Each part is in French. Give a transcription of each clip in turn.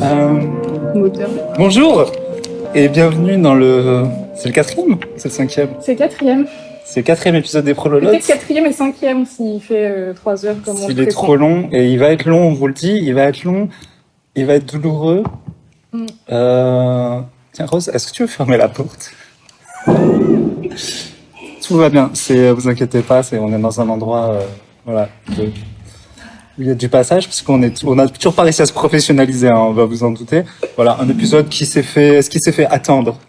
Moteur. Bonjour et bienvenue dans le... C'est le quatrième? C'est le cinquième? C'est le quatrième. C'est le quatrième épisode des Prololotes. Peut-être quatrième et cinquième s'il fait 3 heures comme on le S'il est trop long, et il va être long, on vous le dit, il va être long, il va être douloureux. Tiens Rose, est-ce que tu veux fermer la porte? Tout va bien, vous inquiétez pas, on est dans un endroit voilà, où il y a du passage, parce qu'on a toujours pas réussi à se professionnaliser, hein, on va vous en douter. Voilà, un épisode qui s'est fait attendre.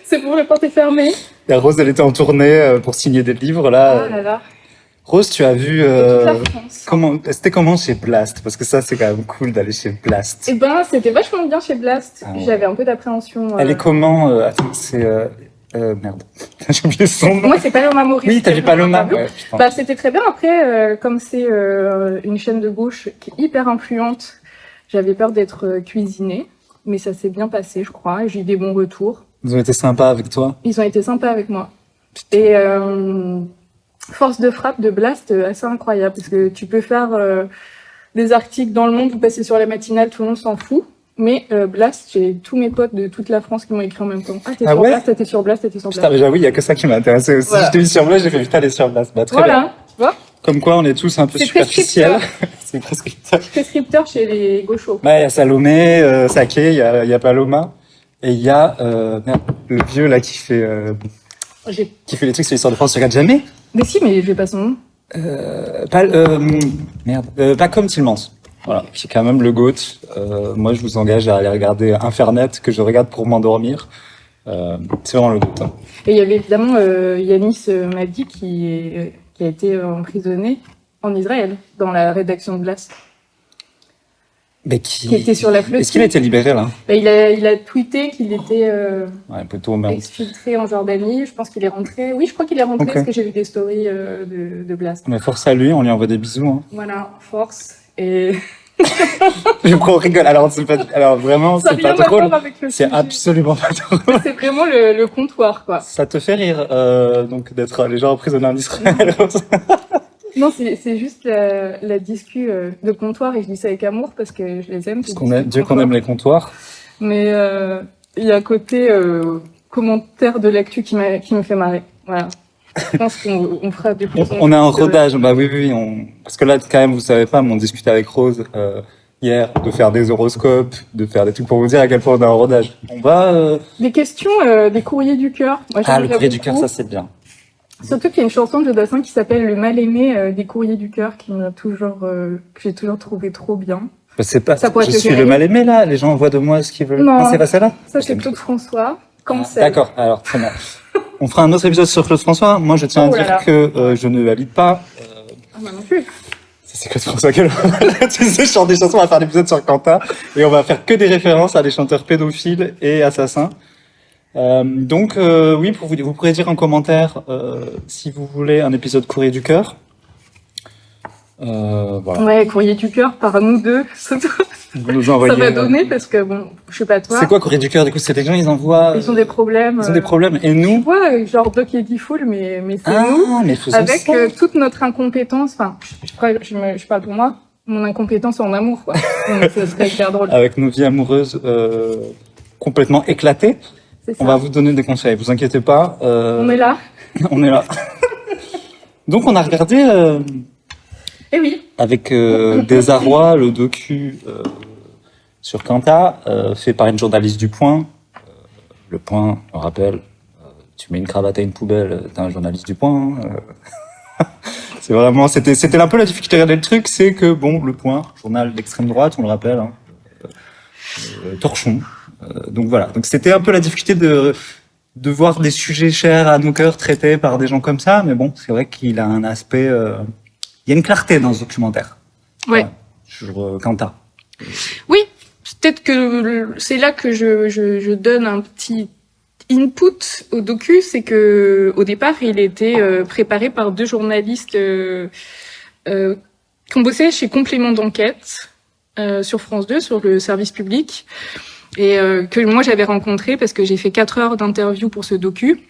C'est pour la porte est fermée. Et Rose, elle était en tournée pour signer des livres, là. Ah là là. Rose, tu as vu... Toute la France. C'était comment chez Blast? Parce que ça, c'est quand même cool d'aller chez Blast. Eh ben, c'était vachement bien chez Blast. Ah ouais. J'avais un peu d'appréhension. Elle est comment attends, c'est... merde. J'ai oublié son nom. Moi, c'est Paloma Maurice. Oui, t'as vu Paloma. Ouais, Bah, c'était très bien. Après, comme c'est une chaîne de gauche qui est hyper influente, j'avais peur d'être cuisinée. Mais ça s'est bien passé, je crois. Et j'ai eu des bons retours. Ils ont été sympas avec toi? Ils ont été sympas avec moi. Et force de frappe de Blast, assez incroyable. Parce que tu peux faire des articles dans Le Monde ou passer sur la matinale, tout le monde s'en fout. Mais Blast, j'ai tous mes potes de toute la France qui m'ont écrit en même temps. Ah, t'es sur ouais Blast, t'es sur Blast, t'es sur Blast. Putain, mais j'avoue, il y a que ça qui m'a intéressé aussi. Voilà. Je t'ai vu sur Blast, j'ai fait putain, elle est sur Blast. Bah, très bien. Tu vois. Comme quoi, on est tous un peu C'est superficiels. C'est prescripteur. Prescripteur chez les gauchos. Ouais, il y a Salomé, Saké, il y a Paloma. Et il y a merde, le vieux là qui fait les trucs sur l'histoire de France. Tu regardes jamais? Mais si, mais je vais pas son nom. Pas comme Tillmans. Voilà, qui est quand même le GOAT. Moi, je vous engage à aller regarder Infernet, que je regarde pour m'endormir. C'est vraiment le GOAT. Hein. Et il y avait évidemment Yanis Madi qui a été emprisonné en Israël, dans la rédaction de Blast. Mais qui était sur la flotte. Est-ce qu'il a été libéré là? Bah, il a tweeté qu'il était plutôt même. exfiltré en Jordanie. Je pense qu'il est rentré. Oui, je crois qu'il est rentré parce que j'ai vu des stories de Blast. Mais force à lui, on lui envoie des bisous. Hein. Voilà, force. Et on rigole. Alors vraiment, ça c'est pas drôle. C'est sujet. Absolument pas drôle. C'est vraiment le comptoir, quoi. Ça te fait rire donc d'être les gens emprisonnés en Israël? Non, c'est juste la discu de comptoir, et je dis ça avec amour parce que je les aime. Parce Dieu qu'on aime les comptoirs. Mais il y a un côté commentaire de l'actu qui me fait marrer. Voilà. Je pense qu'on fera des on a un rodage. Bah oui. Parce que là, quand même, vous savez pas, mais on discutait avec Rose hier de faire des horoscopes, de faire des trucs pour vous dire à quel point on a un rodage. On va... Des questions, des courriers du cœur. Moi, le courrier du cœur, ça c'est bien. Surtout qu'il y a une chanson de Jodassin qui s'appelle Le mal-aimé des courriers du cœur que j'ai toujours trouvé trop bien. Bah, c'est pas, je suis le mal-aimé là, les gens envoient de moi ce qu'ils veulent. Non, c'est pas celle-là? Ça c'est Claude François. D'accord, alors très bien. On fera un autre épisode sur Claude François. Moi je tiens à dire que je ne valide pas. Moi non plus. C'est Claude François qui tu sais, je chante des chansons, on va faire l'épisode sur Quentin et on va faire que des références à des chanteurs pédophiles et assassins. Donc oui, vous pourrez dire en commentaire si vous voulez un épisode Courrier du cœur. Voilà. Ouais, Courrier du cœur par nous deux. Vous nous envoyez. Ça va donner parce que bon, je sais pas toi. C'est quoi Courrier du cœur? Du coup, c'est des gens, ils envoient. Ils ont des problèmes. Ils ont des problèmes. Et nous? Tu vois, genre Doc Eddie Fool, mais c'est nous. Mais avec toute notre incompétence. Enfin, je parle pour moi. Mon incompétence en amour, quoi. Donc, ça serait hyper drôle. Avec nos vies amoureuses complètement éclatées. On va vous donner des conseils, vous inquiétez pas. On est là. On est là. Donc on a regardé eh oui. avec désarroi le docu sur Quentin, fait par une journaliste du Point. Le Point, on rappelle, tu mets une cravate à une poubelle, t'es un journaliste du Point. C'est vraiment, c'était un peu la difficulté de regarder le truc, c'est que bon, Le Point, journal d'extrême droite, on le rappelle, hein, torchon. Donc voilà, donc c'était un peu la difficulté de voir des sujets chers à nos cœurs traités par des gens comme ça, mais bon, c'est vrai qu'il a un aspect, il y a une clarté dans ce documentaire. Ouais. Sur Quentin. Oui, peut-être que c'est là que je donne un petit input au docu, c'est que au départ il était préparé par 2 journalistes qui ont bossé chez Complément d'enquête sur France 2, sur le service public. Et que moi j'avais rencontré parce que j'ai fait 4 heures d'interview pour ce docu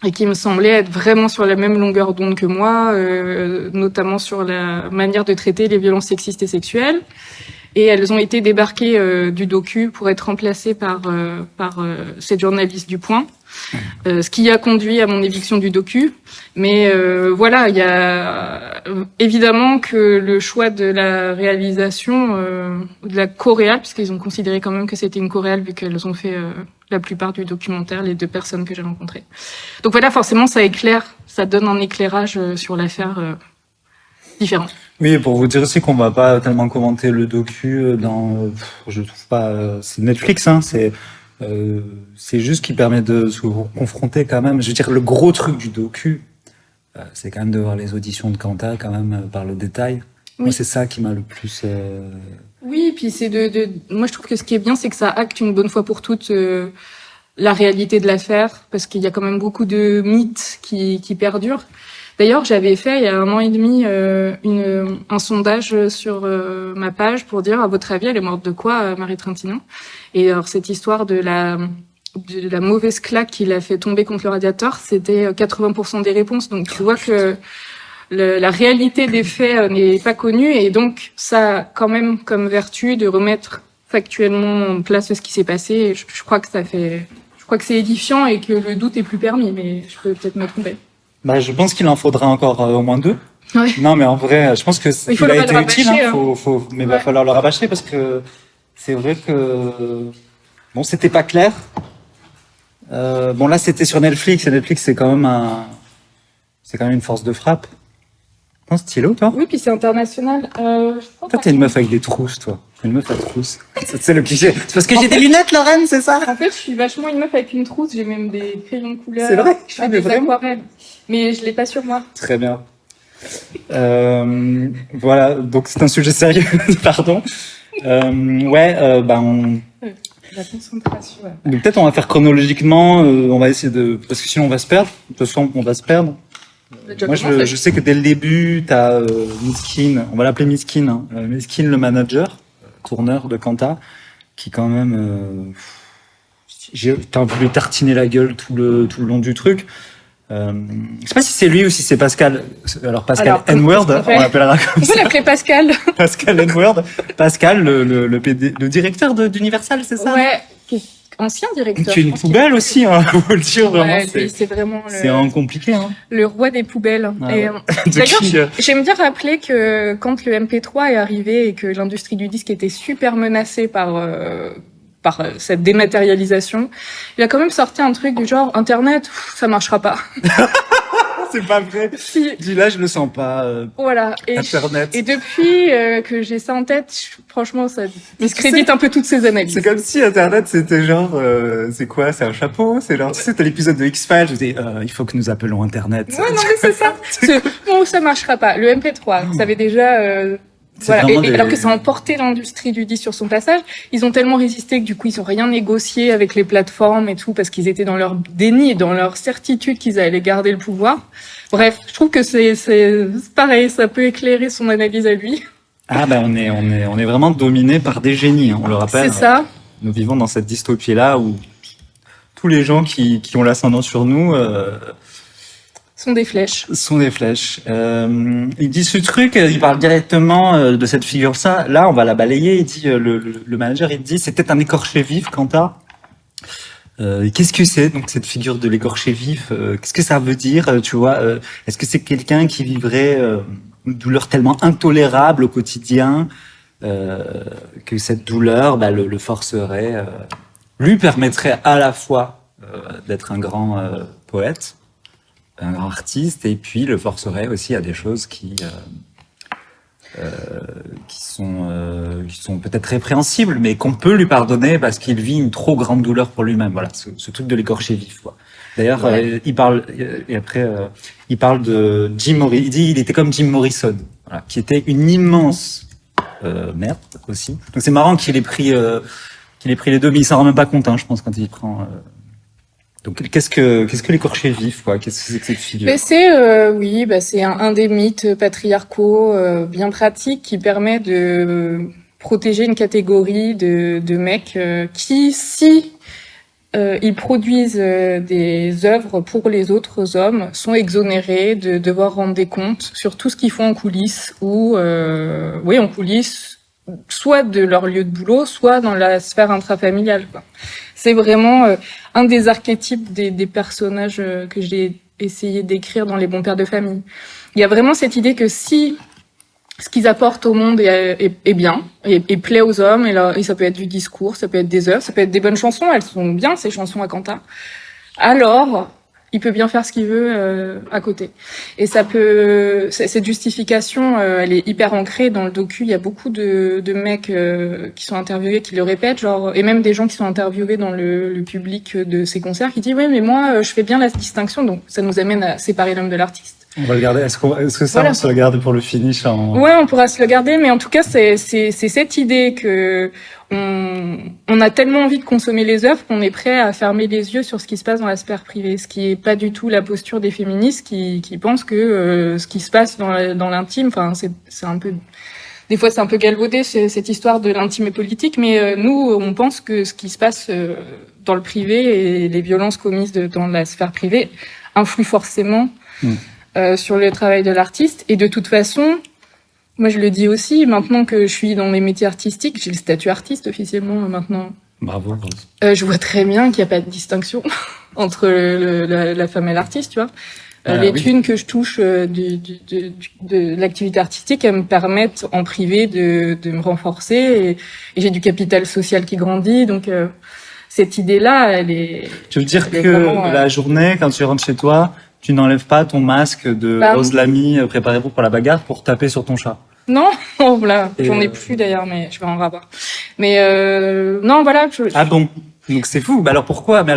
et qui me semblait être vraiment sur la même longueur d'onde que moi, notamment sur la manière de traiter les violences sexistes et sexuelles. et elles ont été débarquées du docu pour être remplacées par cette journaliste du Point, ce qui a conduit à mon éviction du docu. Mais voilà, il y a évidemment que le choix de la réalisation, de la coréale, puisqu'ils ont considéré quand même que c'était une coréale vu qu'elles ont fait la plupart du documentaire, les 2 personnes que j'ai rencontrées. Donc voilà, forcément, ça éclaire, ça donne un éclairage sur l'affaire différent. Oui, pour vous dire aussi qu'on va pas tellement commenter le docu je trouve pas, c'est Netflix, hein, c'est juste qui permet de se confronter quand même. Je veux dire, le gros truc du docu, c'est quand même de voir les auditions de Kanta quand même par le détail. Oui. Moi, c'est ça qui m'a le plus. Oui, puis c'est moi je trouve que ce qui est bien, c'est que ça acte une bonne fois pour toutes la réalité de l'affaire, parce qu'il y a quand même beaucoup de mythes qui perdurent. D'ailleurs, j'avais fait il y a 1 an et demi un sondage sur ma page pour dire, à votre avis, elle est morte de quoi, Marie Trintignant? Et alors cette histoire de la mauvaise claque qui l'a fait tomber contre le radiateur, c'était 80% des réponses. Donc tu vois que la réalité des faits n'est pas connue, et donc ça a quand même comme vertu de remettre factuellement en place ce qui s'est passé. Et je crois que c'est édifiant et que le doute est plus permis, mais je peux peut-être me tromper. Bah, je pense qu'il en faudra encore au moins 2. Ouais. Non, mais en vrai, je pense que Il a été utile. Hein. Mais va falloir le rabâcher parce que c'est vrai que bon, c'était pas clair. Bon, là, c'était sur Netflix. Et Netflix, c'est quand même une force de frappe. Un stylo, toi? Oui, puis c'est international. Toi, t'es une meuf avec des trousses, toi. Une meuf à trousses. C'est le cliché. C'est parce que j'ai des lunettes, Lorraine, c'est ça? En fait, je suis vachement une meuf avec une trousse. J'ai même des crayons de couleur. C'est vrai? Je fais des aquarelles. Mais je l'ai pas sur moi. Très bien. Voilà, donc c'est un sujet sérieux, pardon. La concentration. Ouais. Donc peut-être on va faire chronologiquement, on va essayer parce que sinon on va se perdre. De toute façon, on va se perdre. Moi, je sais que dès le début, t'as Miskin, on va l'appeler Miskin, hein. Miskin, le manager, tourneur de Kanta, qui quand même, t'as envie de lui tartiner la gueule tout le long du truc. Je sais pas si c'est lui ou si c'est Pascal. Alors Pascal N-word, on l'appellera comme ça. On peut l'appeler Pascal. Pascal N-word. Pascal, le directeur d'Universal, c'est ça? Ouais, ancien directeur. Qui est une poubelle aussi, hein, faut le dire, vraiment. Ouais, c'est vraiment c'est un compliqué, hein. Le roi des poubelles. Ah et, ouais. D'ailleurs, j'aime bien rappeler que quand le MP3 est arrivé et que l'industrie du disque était super menacée par cette dématérialisation, il a quand même sorti un truc du genre Internet, ça marchera pas. C'est pas vrai. Si. Dis là, je le sens pas. Voilà. Internet. Et depuis que j'ai ça en tête, franchement, ça discrédite un peu toutes ces analyses. C'est comme si Internet, c'était genre, c'est quoi? C'est un chapeau? C'est genre, tu sais, c'était l'épisode de X-Files, je disais, il faut que nous appelons Internet. Ouais, non, mais c'est ça. Bon, ça marchera pas. Le MP3, vous savez déjà, voilà. Alors que ça a emporté l'industrie du disque sur son passage, ils ont tellement résisté que du coup, ils ont rien négocié avec les plateformes et tout, parce qu'ils étaient dans leur déni, dans leur certitude qu'ils allaient garder le pouvoir. Bref, je trouve que c'est pareil, ça peut éclairer son analyse à lui. Ah, ben, on est vraiment dominé par des génies, hein, on le rappelle. C'est ça. Nous vivons dans cette dystopie-là où tous les gens qui ont l'ascendant sur nous, sont des flèches. Il dit ce truc, il parle directement de cette figure. Ça, là, on va la balayer. Il dit le manager, il dit c'était un écorché vif, Kanta. Qu'est-ce que c'est donc cette figure de l'écorché vif? Qu'est-ce que ça veut dire? Tu vois, est-ce que c'est quelqu'un qui vivrait une douleur tellement intolérable au quotidien que cette douleur, le forcerait, lui permettrait à la fois d'être un grand poète, un grand artiste, et puis le forcerait aussi à des choses qui sont peut-être répréhensibles, mais qu'on peut lui pardonner parce qu'il vit une trop grande douleur pour lui-même. Voilà, ce truc de l'écorché vif, quoi. D'ailleurs, ouais. Il parle de Jim Morrison. Il dit il était comme Jim Morrison, voilà, qui était une immense merde aussi. Donc c'est marrant qu'il ait pris les deux, mais il s'en rend même pas compte, hein, je pense, quand il prend. Donc, qu'est-ce que l'écorché vif, quoi? Qu'est-ce que c'est que cette figure? Mais c'est, c'est un des mythes patriarcaux, bien pratiques, qui permet de protéger une catégorie de mecs, qui, si, ils produisent des œuvres pour les autres hommes, sont exonérés de devoir rendre des comptes sur tout ce qu'ils font en coulisses, ou, en coulisses, soit de leur lieu de boulot, soit dans la sphère intrafamiliale, quoi. C'est vraiment un des archétypes des personnages que j'ai essayé d'écrire dans Les bons pères de famille. Il y a vraiment cette idée que si ce qu'ils apportent au monde est bien, et plaît aux hommes, et ça peut être du discours, ça peut être des œuvres, ça peut être des bonnes chansons, elles sont bien ces chansons à Quentin, alors il peut bien faire ce qu'il veut à côté. Et cette justification, elle est hyper ancrée dans le docu. Il y a beaucoup de mecs qui sont interviewés, qui le répètent, genre, et même des gens qui sont interviewés dans le public de ces concerts, qui disent oui, mais moi, je fais bien la distinction. Donc ça nous amène à séparer l'homme de l'artiste. On va le garder. Est-ce que ça, Voilà. on se le garde pour le finish Ouais, on pourra se le garder, mais en tout cas, c'est cette idée que on a tellement envie de consommer les œuvres qu'on est prêt à fermer les yeux sur ce qui se passe dans la sphère privée, ce qui est pas du tout la posture des féministes qui pensent que ce qui se passe dans l'intime, enfin, c'est un peu, des fois c'est un peu galvaudé cette histoire de l'intime et politique, mais nous, on pense que ce qui se passe dans le privé et les violences commises dans la sphère privée influent forcément sur le travail de l'artiste. Et de toute façon, moi je le dis aussi, maintenant que je suis dans mes métiers artistiques, j'ai le statut artiste officiellement maintenant. Bravo. Je vois très bien qu'il n'y a pas de distinction entre la femme et l'artiste, tu vois. Les thunes que je touche de l'activité artistique, elles me permettent en privé de me renforcer, et j'ai du capital social qui grandit, donc cette idée-là, elle est... Tu veux dire que vraiment, la journée, quand tu rentres chez toi, tu n'enlèves pas ton masque de Rose Lamy, préparez-vous pour la bagarre, pour taper sur ton chat? Non, oh, voilà, j'en ai plus d'ailleurs, mais je vais en rabat. Mais non, voilà. Ah bon? Donc c'est fou. Bah alors pourquoi? Mais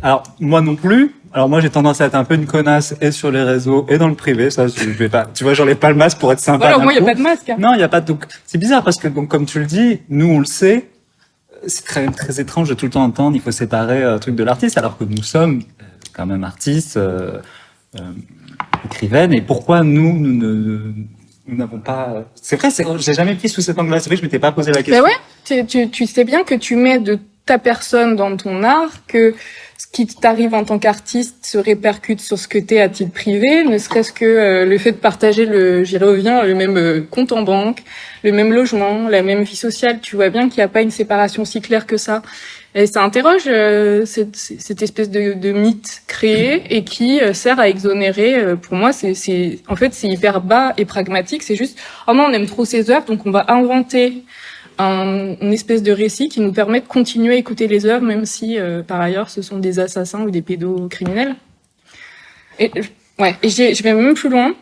alors moi non plus. Alors moi j'ai tendance à être un peu une connasse et sur les réseaux et dans le privé. Ça, je vais pas. Tu vois, j'enlève pas le masque pour être sympa. Alors moi, il y a pas de masque. Hein. Non, il y a pas. Donc c'est bizarre parce que donc comme tu le dis, nous on le sait. C'est très très étrange de tout le temps entendre il faut séparer un truc de l'artiste alors que nous sommes quand même artistes, écrivaines. Et pourquoi nous n'avons pas... C'est vrai, j'ai jamais pris sous cet angle-là. C'est vrai que je m'étais pas posé la question. Ben ouais, tu sais bien que tu mets de ta personne dans ton art, que ce qui t'arrive en tant qu'artiste se répercute sur ce que t'es à titre privé, ne serait-ce que le fait de partager j'y reviens, le même compte en banque, le même logement, la même vie sociale. Tu vois bien qu'il n'y a pas une séparation si claire que ça. Et ça interroge cette espèce de mythe créé et qui sert à exonérer. Pour moi, en fait, c'est hyper bas et pragmatique. C'est juste, oh non, on aime trop ces œuvres, donc on va inventer une espèce de récit qui nous permet de continuer à écouter les œuvres, même si par ailleurs ce sont des assassins ou des pédocriminels. Et je vais même plus loin.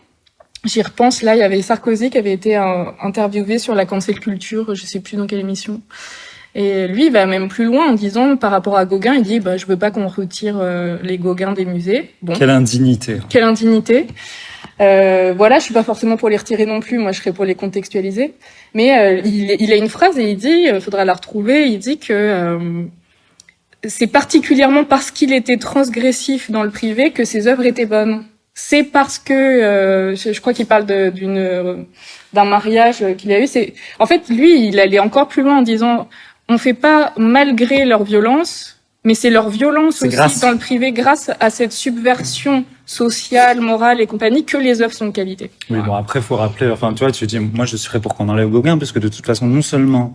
J'y repense. Là, il y avait Sarkozy qui avait été interviewé sur la cancel culture, je sais plus dans quelle émission. Et lui, il va même plus loin en disant, par rapport à Gauguin, il dit, je veux pas qu'on retire les Gauguins des musées. Bon. Quelle indignité. Quelle indignité. Voilà, je suis pas forcément pour les retirer non plus, moi je serais pour les contextualiser. Mais il a une phrase et il dit, faudra la retrouver, il dit que c'est particulièrement parce qu'il était transgressif dans le privé que ses œuvres étaient bonnes. C'est parce que je crois qu'il parle d'un mariage qu'il a eu. En fait, lui, il allait encore plus loin en disant, on fait pas malgré leur violence, mais c'est leur violence aussi dans le privé, grâce à cette subversion sociale, morale et compagnie, que les œuvres sont de qualité. Oui, bon, après, faut rappeler, enfin, tu vois, tu dis, moi, je serais pour qu'on enlève Gauguin, parce que de toute façon, non seulement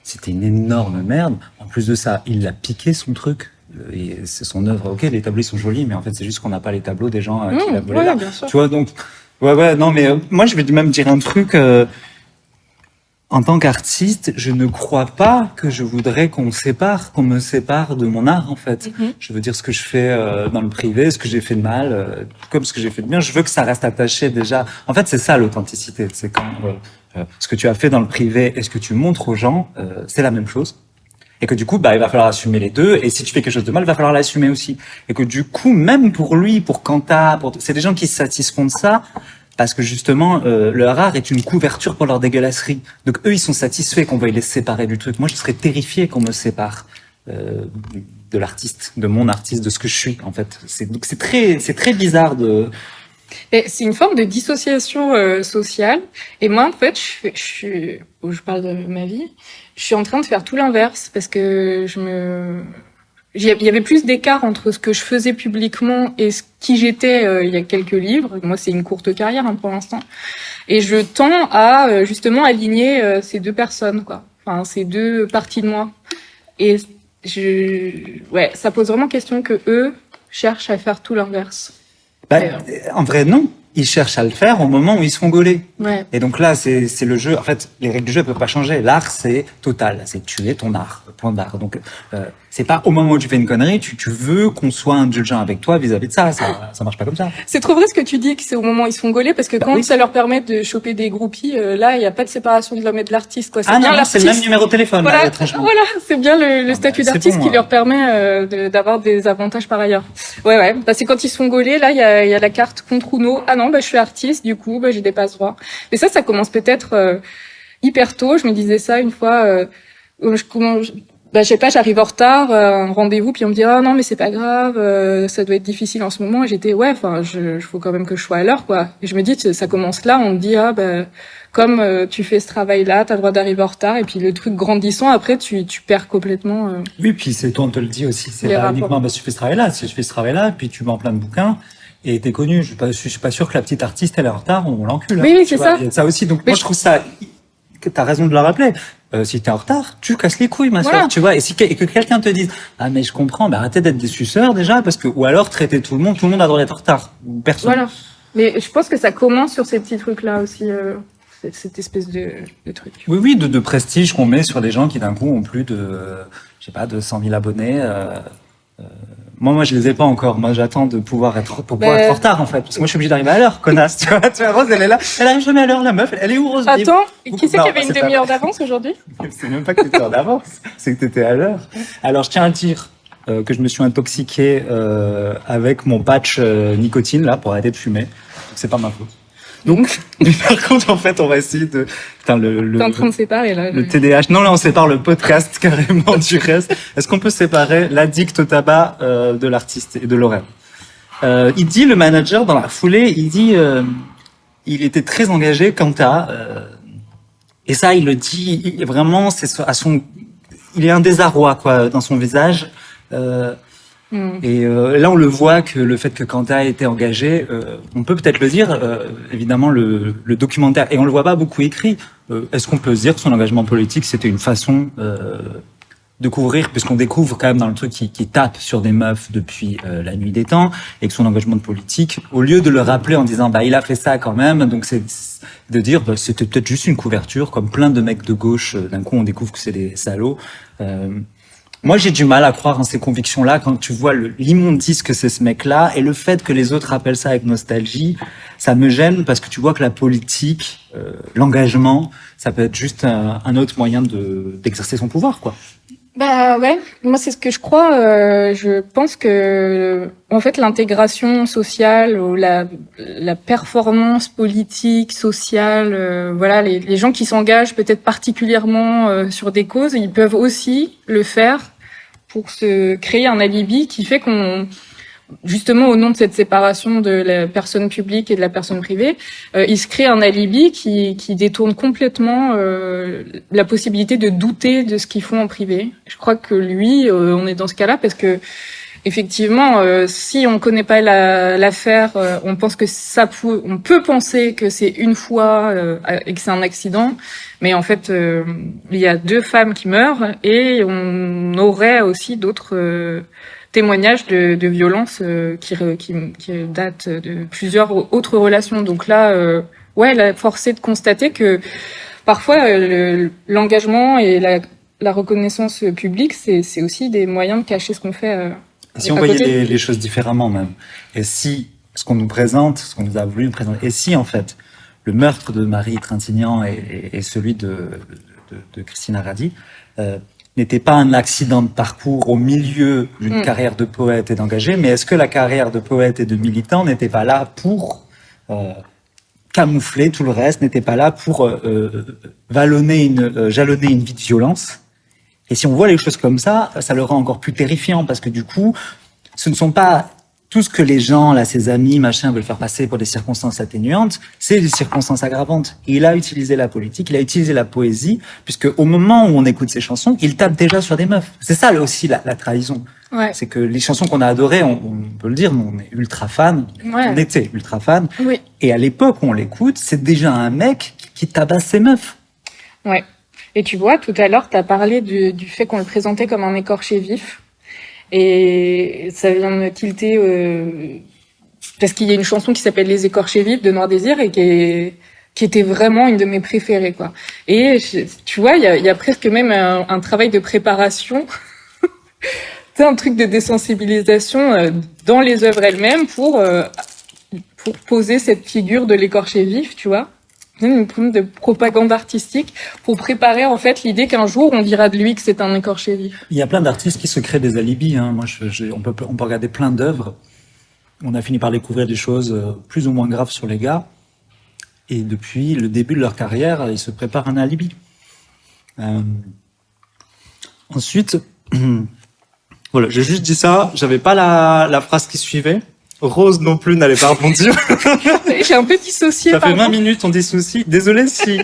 c'était une énorme merde, en plus de ça, il a piqué son truc. Et c'est son œuvre. Ok, les tableaux sont jolis, mais en fait, c'est juste qu'on n'a pas les tableaux des gens qui l'ont volé là. Tu vois, donc, non, mais moi, je vais même dire un truc. En tant qu'artiste, je ne crois pas que je voudrais qu'on me sépare de mon art, en fait. Je veux dire ce que je fais dans le privé, ce que j'ai fait de mal, comme ce que j'ai fait de bien. Je veux que ça reste attaché déjà. En fait, c'est ça l'authenticité. C'est quand ce que tu as fait dans le privé et ce que tu montres aux gens, c'est la même chose. Et que du coup, il va falloir assumer les deux. Et si tu fais quelque chose de mal, il va falloir l'assumer aussi. Et que du coup, même pour lui, pour Quentin, c'est des gens qui se satisfont de ça. Parce que justement, leur art est une couverture pour leur dégueulasserie. Donc eux, ils sont satisfaits qu'on veuille les séparer du truc. Moi, je serais terrifié qu'on me sépare de l'artiste, de mon artiste, de ce que je suis, en fait. C'est très bizarre de... C'est une forme de dissociation sociale. Et moi, en fait, je parle de ma vie, je suis en train de faire tout l'inverse parce que il y avait plus d'écart entre ce que je faisais publiquement et qui j'étais il y a quelques livres. Moi, c'est une courte carrière pour l'instant. Et je tends à justement aligner ces deux personnes, quoi. Enfin, ces deux parties de moi. Et ça pose vraiment question que eux cherchent à faire tout l'inverse. En vrai, non. Ils cherchent à le faire au moment où ils se font gauler. Ouais. Et donc là, c'est le jeu. En fait, les règles du jeu ne peuvent pas changer. L'art, c'est total. C'est tuer ton art. Point barre. Donc, c'est pas au moment où tu fais une connerie, tu veux qu'on soit indulgent avec toi vis-à-vis de ça. Ça marche pas comme ça. C'est trop vrai ce que tu dis, que c'est au moment où ils se font gauler, parce que quand ça leur permet de choper des groupies, là, il n'y a pas de séparation de l'homme et de l'artiste, quoi. C'est bien non, c'est le même numéro de téléphone. Voilà, là, très voilà, c'est bien le statut d'artiste qui leur permet d'avoir des avantages par ailleurs. Ouais. C'est quand ils se font gauler, là, il y a la carte contre ou non. Ah non, je suis artiste, du coup, j'ai des passe-droits. Mais ça commence peut-être hyper tôt. Je me disais ça une fois. Je sais pas, j'arrive en retard, un rendez-vous, puis on me dit non mais c'est pas grave, ça doit être difficile en ce moment. Et j'étais faut quand même que je sois à l'heure, quoi. Et je me dis ça commence là, on me dit comme tu fais ce travail-là, t'as le droit d'arriver en retard. Et puis le truc grandissant, après tu perds complètement. Oui, puis c'est toi on te le dit aussi, c'est pas uniquement si tu fais ce travail-là, si je fais ce travail-là, puis tu mets plein de bouquins. Et t'es connu, je suis pas sûr que la petite artiste elle est en retard, on l'encule. Oui, c'est ça. Il y a ça aussi. Donc moi je trouve ça, que t'as raison de le rappeler. Si t'es en retard, tu casses les couilles, ma soeur, tu vois. Et que quelqu'un te dise, ah mais je comprends, arrêtez d'être des suceurs déjà, parce que ou alors traiter tout le monde a le droit d'être en retard. Personne. Voilà. Mais je pense que ça commence sur ces petits trucs-là aussi, cette espèce de truc. Oui, de prestige qu'on met sur des gens qui d'un coup ont plus de, je sais pas, de 100 000 abonnés. Moi, je les ai pas encore. Moi, j'attends de pouvoir être en retard, en fait. Parce que moi, je suis obligé d'arriver à l'heure, connasse. Tu vois, Rose, elle est là. Elle arrive jamais à l'heure, la meuf. Elle est où, Rose? Attends, qui c'est qui avait une demi-heure d'avance aujourd'hui? C'est même pas que t'étais en avance. C'est que t'étais à l'heure. Alors, je tiens à dire que je me suis intoxiqué avec mon patch nicotine, là, pour arrêter de fumer. C'est pas ma faute. Donc, par contre, en fait, on va essayer de... T'es en train de séparer, là. Le TDAH. Non, là, on sépare le podcast carrément du reste. Est-ce qu'on peut séparer l'addict au tabac de l'artiste et de l'horaire? Il dit, le manager, dans la foulée, il dit... il était très engagé quant à... et ça, il le dit vraiment, c'est à son... Il est un désarroi, quoi, dans son visage. Et là, on le voit que le fait que Quentin ait été engagé, on peut peut-être le dire, évidemment, le documentaire, et on le voit pas beaucoup écrit. Est-ce qu'on peut se dire que son engagement politique, c'était une façon de couvrir, puisqu'on découvre quand même dans le truc qui tape sur des meufs depuis la nuit des temps, et que son engagement de politique, au lieu de le rappeler en disant il a fait ça quand même, donc c'est de dire c'était peut-être juste une couverture, comme plein de mecs de gauche, d'un coup on découvre que c'est des salauds. Moi, j'ai du mal à croire en ces convictions-là quand tu vois l'immondice que c'est ce mec-là, et le fait que les autres rappellent ça avec nostalgie, ça me gêne parce que tu vois que la politique, l'engagement, ça peut être juste un autre moyen d'exercer son pouvoir, quoi. Ouais, moi c'est ce que je crois. Je pense que en fait l'intégration sociale ou la performance politique, sociale, les gens qui s'engagent peut-être particulièrement sur des causes, ils peuvent aussi le faire pour se créer un alibi qui fait qu'on, justement au nom de cette séparation de la personne publique et de la personne privée, il se crée un alibi qui détourne complètement la possibilité de douter de ce qu'ils font en privé. Je crois que lui, on est dans ce cas-là parce que effectivement, si on connaît pas l'affaire, on pense que on peut penser que c'est une fois et que c'est un accident, mais en fait, il y a 2 femmes qui meurent et on aurait aussi d'autres témoignages de violences qui datent de plusieurs autres relations. Donc là, la force est de constater que parfois l'engagement et la reconnaissance publique, c'est aussi des moyens de cacher ce qu'on fait. Si on voyait les choses différemment même, et si ce qu'on nous présente, ce qu'on nous a voulu nous présenter, et si en fait le meurtre de Marie Trintignant et celui de Christina Radi n'était pas un accident de parcours au milieu d'une carrière de poète et d'engagé, mais est-ce que la carrière de poète et de militant n'était pas là pour camoufler tout le reste, n'était pas là pour jalonner une vie de violence? Et si on voit les choses comme ça le rend encore plus terrifiant, parce que du coup, ce ne sont pas tout ce que les gens, là, ses amis, machin, veulent faire passer pour des circonstances atténuantes, c'est des circonstances aggravantes. Et il a utilisé la politique, il a utilisé la poésie, puisque au moment où on écoute ses chansons, il tape déjà sur des meufs. C'est ça, là aussi, la trahison. Ouais. C'est que les chansons qu'on a adorées, on peut le dire, on est ultra fan. Ouais. On était ultra fan. Oui. Et à l'époque où on l'écoute, c'est déjà un mec qui tabasse ses meufs. Ouais. Et tu vois, tout à l'heure, tu as parlé du fait qu'on le présentait comme un écorché vif. Et ça vient me tilter parce qu'il y a une chanson qui s'appelle Les écorchés vifs de Noir Désir et qui était vraiment une de mes préférées, quoi. Et tu vois, il y a presque même un travail de préparation, c'est un truc de désensibilisation dans les œuvres elles-mêmes pour poser cette figure de l'écorché vif, tu vois. Une forme de propagande artistique pour préparer en fait l'idée qu'un jour on dira de lui que c'est un écorché vif. Il y a plein d'artistes qui se créent des alibis. Hein. Moi, on peut regarder plein d'œuvres. On a fini par découvrir des choses plus ou moins graves sur les gars. Et depuis le début de leur carrière, ils se préparent un alibi. Ensuite, voilà, j'ai juste dit ça. J'avais pas la phrase qui suivait. Rose non plus n'allait pas rebondir. J'ai un peu dissocié. Ça fait 20 minutes, on dissocie. Désolé si,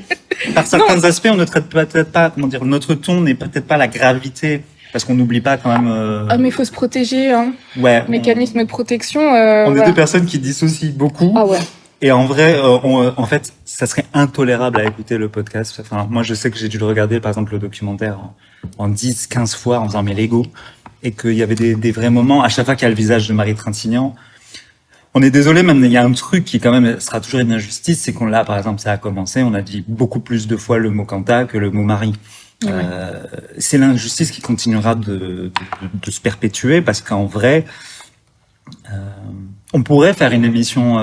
par certains aspects, on ne traite peut-être pas, comment dire, notre ton n'est peut-être pas la gravité, parce qu'on n'oublie pas quand même. Ah, mais il faut se protéger, hein. Ouais. Mécanisme de protection. On est voilà. deux personnes qui dissocient beaucoup. Ah ouais. Et en vrai, en fait, ça serait intolérable à écouter le podcast. Enfin, moi, je sais que j'ai dû le regarder, par exemple, le documentaire en 10, 15 fois en faisant mes Lego. Et qu'il y avait des vrais moments, à chaque fois qu'il y a le visage de Marie Trintignant. On est désolé, même, il y a un truc qui, quand même, sera toujours une injustice, c'est qu'on l'a, par exemple, ça a commencé, on a dit beaucoup plus de fois le mot Quentin que le mot Marie. Ouais. C'est l'injustice qui continuera de se perpétuer, parce qu'en vrai, on pourrait faire une émission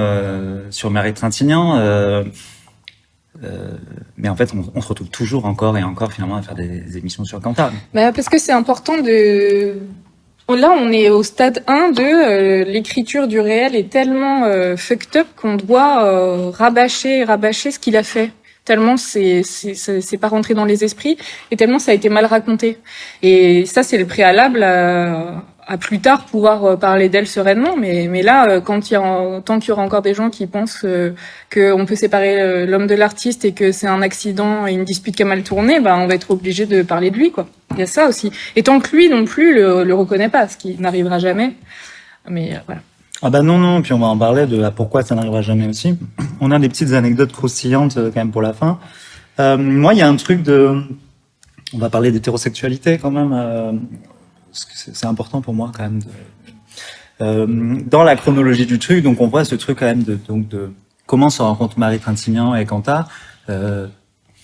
sur Marie Trintignant, mais en fait, on se retrouve toujours encore et encore finalement à faire des émissions sur Quentin. Bah, parce que c'est important de... Là, on est au stade 1 de l'écriture du réel est tellement fucked up qu'on doit rabâcher ce qu'il a fait. Tellement c'est pas rentré dans les esprits et tellement ça a été mal raconté. Et ça, c'est le préalable à plus tard pouvoir parler d'elle sereinement. Mais là, tant qu'il y aura encore des gens qui pensent qu'on peut séparer l'homme de l'artiste et que c'est un accident et une dispute qui a mal tourné, bah on va être obligé de parler de lui, quoi. Il y a ça aussi. Et tant que lui non plus le reconnaît pas, ce qui n'arrivera jamais. Mais voilà. Ah bah non, puis on va en parler de pourquoi ça n'arrivera jamais aussi. On a des petites anecdotes croustillantes quand même pour la fin. Moi, il y a un truc on va parler d'hétérosexualité quand même, parce que c'est important pour moi quand même. Dans la chronologie du truc, donc on voit ce truc quand même de comment se rencontrent Marie Trintignant et Quentin.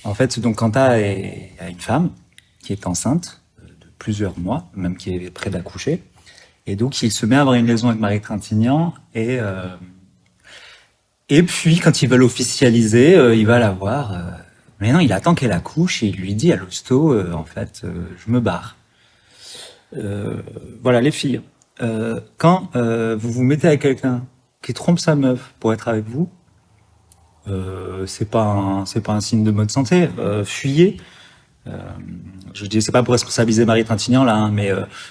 En fait, donc Quentin a une femme qui est enceinte de plusieurs mois, même qui est près d'accoucher. Et donc, il se met à avoir une liaison avec Marie Trintignant et puis, quand ils veulent officialiser, il va la voir. Mais non, il attend qu'elle accouche et il lui dit à l'hosto, en fait, je me barre. Voilà, les filles. Quand vous vous mettez avec quelqu'un qui trompe sa meuf pour être avec vous, c'est pas un signe de bonne santé. Fuyez. Je dis, c'est pas pour responsabiliser Marie Trintignant là, hein, mais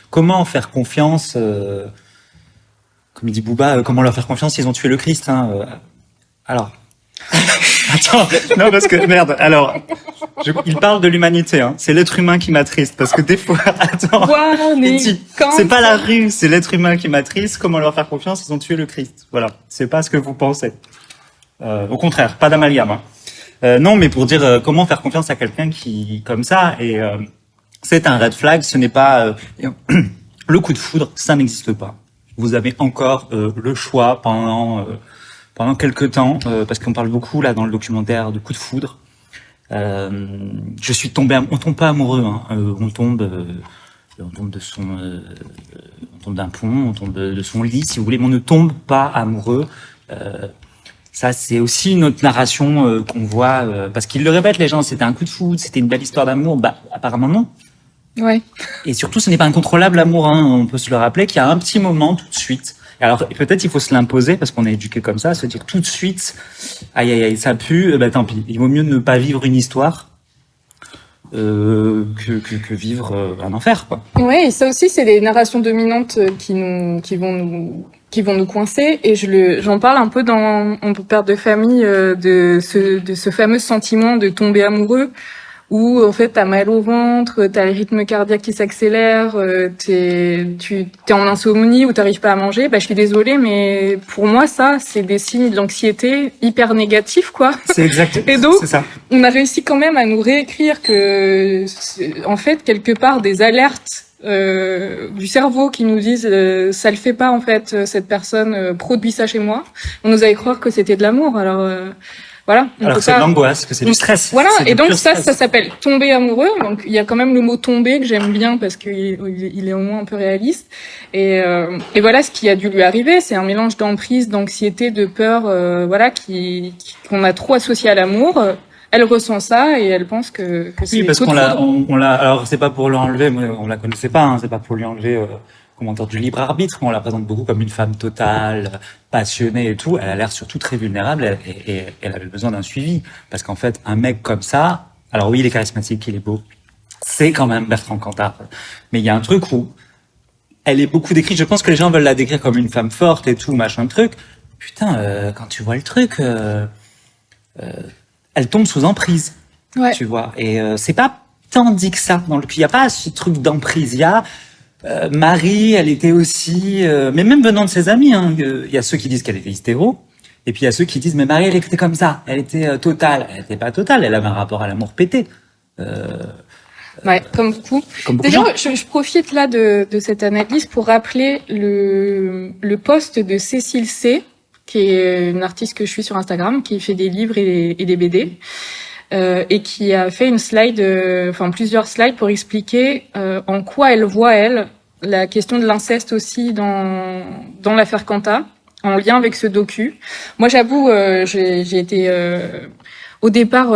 comment faire confiance, comme il dit Booba, comment leur faire confiance s'ils ont tué le Christ, hein, alors, attends, non parce que merde, alors, il parle de l'humanité, hein, c'est l'être humain qui m'attriste, parce que des fois, attends, il dit, c'est pas la rue, c'est l'être humain qui m'attriste, comment leur faire confiance, ils ont tué le Christ, voilà, c'est pas ce que vous pensez, au contraire, pas d'amalgame, hein. Non, mais pour dire comment faire confiance à quelqu'un qui comme ça, et c'est un red flag, ce n'est pas le coup de foudre, ça n'existe pas. Vous avez encore le choix pendant quelques temps, parce qu'on parle beaucoup là dans le documentaire de coup de foudre. Je suis tombé, on tombe pas amoureux, hein, on tombe de son, on tombe d'un pont, on tombe de son lit, si vous voulez, mais on ne tombe pas amoureux. Ça, c'est aussi une autre narration qu'on voit, parce qu'ils le répètent, les gens, c'était un coup de foudre, c'était une belle histoire d'amour. Bah, apparemment non. Ouais. Et surtout, ce n'est pas incontrôlable l'amour. Hein. On peut se le rappeler qu'il y a un petit moment tout de suite. Alors, peut-être il faut se l'imposer, parce qu'on est éduqué comme ça, se dire tout de suite, aïe, aïe, aïe, ça pue, bah tant pis. Il vaut mieux ne pas vivre une histoire que vivre un enfer, quoi. Ouais, et ça aussi, c'est des narrations dominantes qui vont nous coincer. Et j'en parle un peu dans On peut perdre de famille, de ce fameux sentiment de tomber amoureux, où en fait t'as mal au ventre, t'as le rythme cardiaque qui s'accélère, t'es en insomnie ou t'arrives pas à manger, bah je suis désolée, mais pour moi ça c'est des signes d'anxiété hyper négatifs quoi. C'est exact. Et donc c'est ça. on a réussi quand même à nous réécrire que en fait quelque part des alertes du cerveau qui nous disent ça le fait pas en fait cette personne produit ça chez moi. On nous avait croire que c'était de l'amour alors. Voilà. Alors c'est de l'angoisse, que c'est du stress. Voilà. C'est Et du donc pur ça stress. s'appelle tomber amoureux. Donc il y a quand même le mot tomber que j'aime bien parce qu'il est au moins un peu réaliste. Et voilà ce qui a dû lui arriver. C'est un mélange d'emprise, d'anxiété, de peur, voilà, qu'on a trop associé à l'amour. Elle ressent ça et elle pense que c'est Oui, parce trop qu'on l'a, trop. on l'a. Alors c'est pas pour l'enlever, moi, on la connaissait pas. Hein, c'est pas pour lui enlever comment dire du libre arbitre. Mais on la présente beaucoup comme une femme totale, passionnée et tout. Elle a l'air surtout très vulnérable et elle avait besoin d'un suivi. Parce qu'en fait, un mec comme ça, alors oui, il est charismatique, il est beau. C'est quand même Bertrand Cantat. Mais il y a un truc où elle est beaucoup décrite. Je pense que les gens veulent la décrire comme une femme forte et tout, machin truc. Putain, quand tu vois le truc, elle tombe sous emprise. Ouais. Tu vois. Et c'est pas tant dit que ça. Il y a pas ce truc d'emprise. Il y a Marie, elle était aussi, mais même venant de ses amis, hein, il y a ceux qui disent qu'elle était hystéro, et puis il y a ceux qui disent mais Marie, elle était comme ça, elle était totale. Elle était pas totale, elle avait un rapport à l'amour pété. Ouais, comme beaucoup. Comme beaucoup de gens. D'ailleurs, je profite là de cette analyse pour rappeler le post de Cécile C, qui est une artiste que je suis sur Instagram, qui fait des livres et des BD, et qui a fait une slide, enfin plusieurs slides pour expliquer en quoi elle voit elle la question de l'inceste aussi dans l'affaire Cantat, en lien avec ce docu. Moi, j'avoue, j'ai été au départ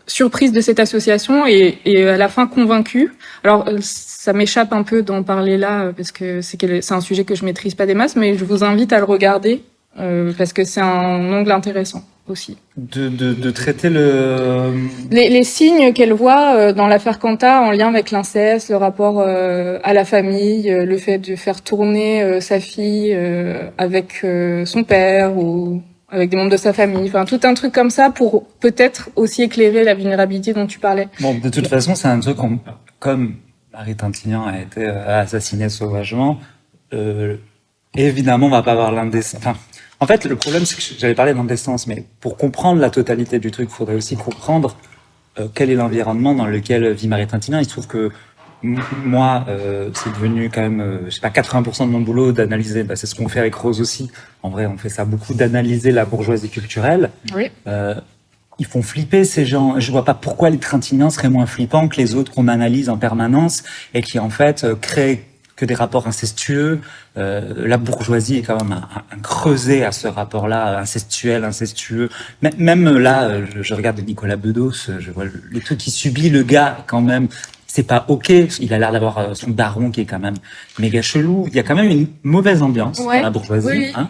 surprise de cette association et à la fin convaincue. Alors ça m'échappe un peu d'en parler là parce que c'est un sujet que je maîtrise pas des masses, mais je vous invite à le regarder parce que c'est un angle intéressant aussi. De traiter le... Les signes qu'elle voit dans l'affaire Cantat en lien avec l'inceste, le rapport à la famille, le fait de faire tourner sa fille avec son père ou avec des membres de sa famille, enfin tout un truc comme ça pour peut-être aussi éclairer la vulnérabilité dont tu parlais. Bon, de toute façon, c'est un truc comme Marie Trintignant a été assassinée sauvagement, évidemment, on va pas avoir l'indécence. Enfin, en fait, le problème, c'est que j'avais parlé d'indécence, mais pour comprendre la totalité du truc, il faudrait aussi comprendre quel est l'environnement dans lequel vit Marie Trintignant. Il se trouve que moi, c'est devenu quand même, je sais pas, 80% de mon boulot d'analyser. Bah, c'est ce qu'on fait avec Rose aussi. En vrai, on fait ça beaucoup, d'analyser la bourgeoisie culturelle. Oui. Ils font flipper ces gens. Je vois pas pourquoi les Trintignants seraient moins flippants que les autres qu'on analyse en permanence et qui en fait créent que des rapports incestueux. La bourgeoisie est quand même un creuset à ce rapport-là, incestuel, incestueux. Même là, je regarde Nicolas Bedos, je vois les trucs qu'il subit, le gars, quand même. C'est pas ok. Il a l'air d'avoir son daron qui est quand même méga chelou. Il y a quand même une mauvaise ambiance dans la bourgeoisie. Oui. Hein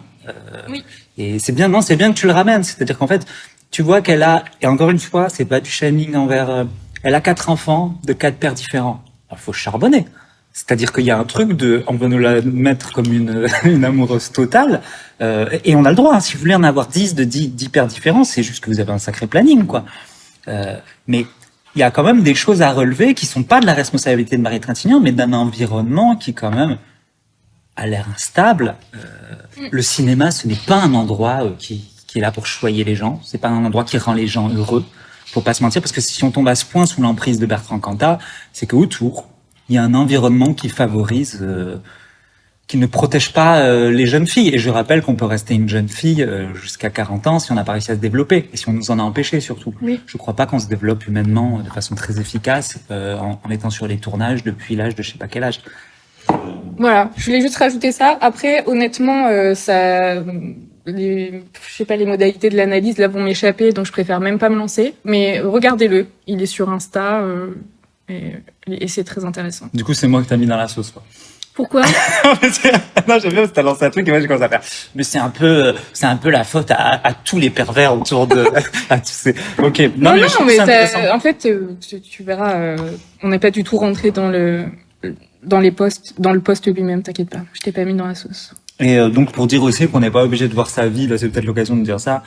Oui. Et c'est bien, non, c'est bien que tu le ramènes. C'est-à-dire qu'en fait, tu vois qu'elle a, et encore une fois, c'est pas du shaming envers, elle a 4 enfants de 4 pères différents. Alors, faut charbonner. C'est-à-dire qu'il y a un truc de, on va nous la mettre comme une amoureuse totale, et on a le droit, hein, si vous voulez en avoir 10 de 10 pères différents, c'est juste que vous avez un sacré planning, quoi. Mais il y a quand même des choses à relever qui sont pas de la responsabilité de Marie Trintignant, mais d'un environnement qui quand même a l'air instable. Le cinéma, ce n'est pas un endroit qui est là pour choyer les gens. C'est pas un endroit qui rend les gens heureux. Faut pas se mentir, parce que si on tombe à ce point sous l'emprise de Bertrand Cantat, c'est qu'autour, il y a un environnement qui favorise, qui ne protège pas les jeunes filles. Et je rappelle qu'on peut rester une jeune fille jusqu'à 40 ans si on n'a pas réussi à se développer, et si on nous en a empêché surtout. Oui. Je crois pas qu'on se développe humainement de façon très efficace en étant sur les tournages depuis l'âge de je sais pas quel âge. Voilà, je voulais juste rajouter ça. Après, honnêtement, je sais pas, les modalités de l'analyse là vont m'échapper, donc je préfère même pas me lancer. Mais regardez-le, il est sur Insta et c'est très intéressant. Du coup, c'est moi que t'as mis dans la sauce, quoi. Pourquoi? Non, j'aime bien parce que t'as lancé un truc et moi j'ai commencé à faire. Mais c'est un peu la faute à tous les pervers autour de, à tous ces. Ok. Non, je trouve mais ça intéressant. en fait, tu verras, on n'est pas du tout rentré dans le poste lui-même, t'inquiète pas. Je t'ai pas mis dans la sauce. Et donc pour dire aussi qu'on n'est pas obligé de voir sa vie, là c'est peut-être l'occasion de dire ça.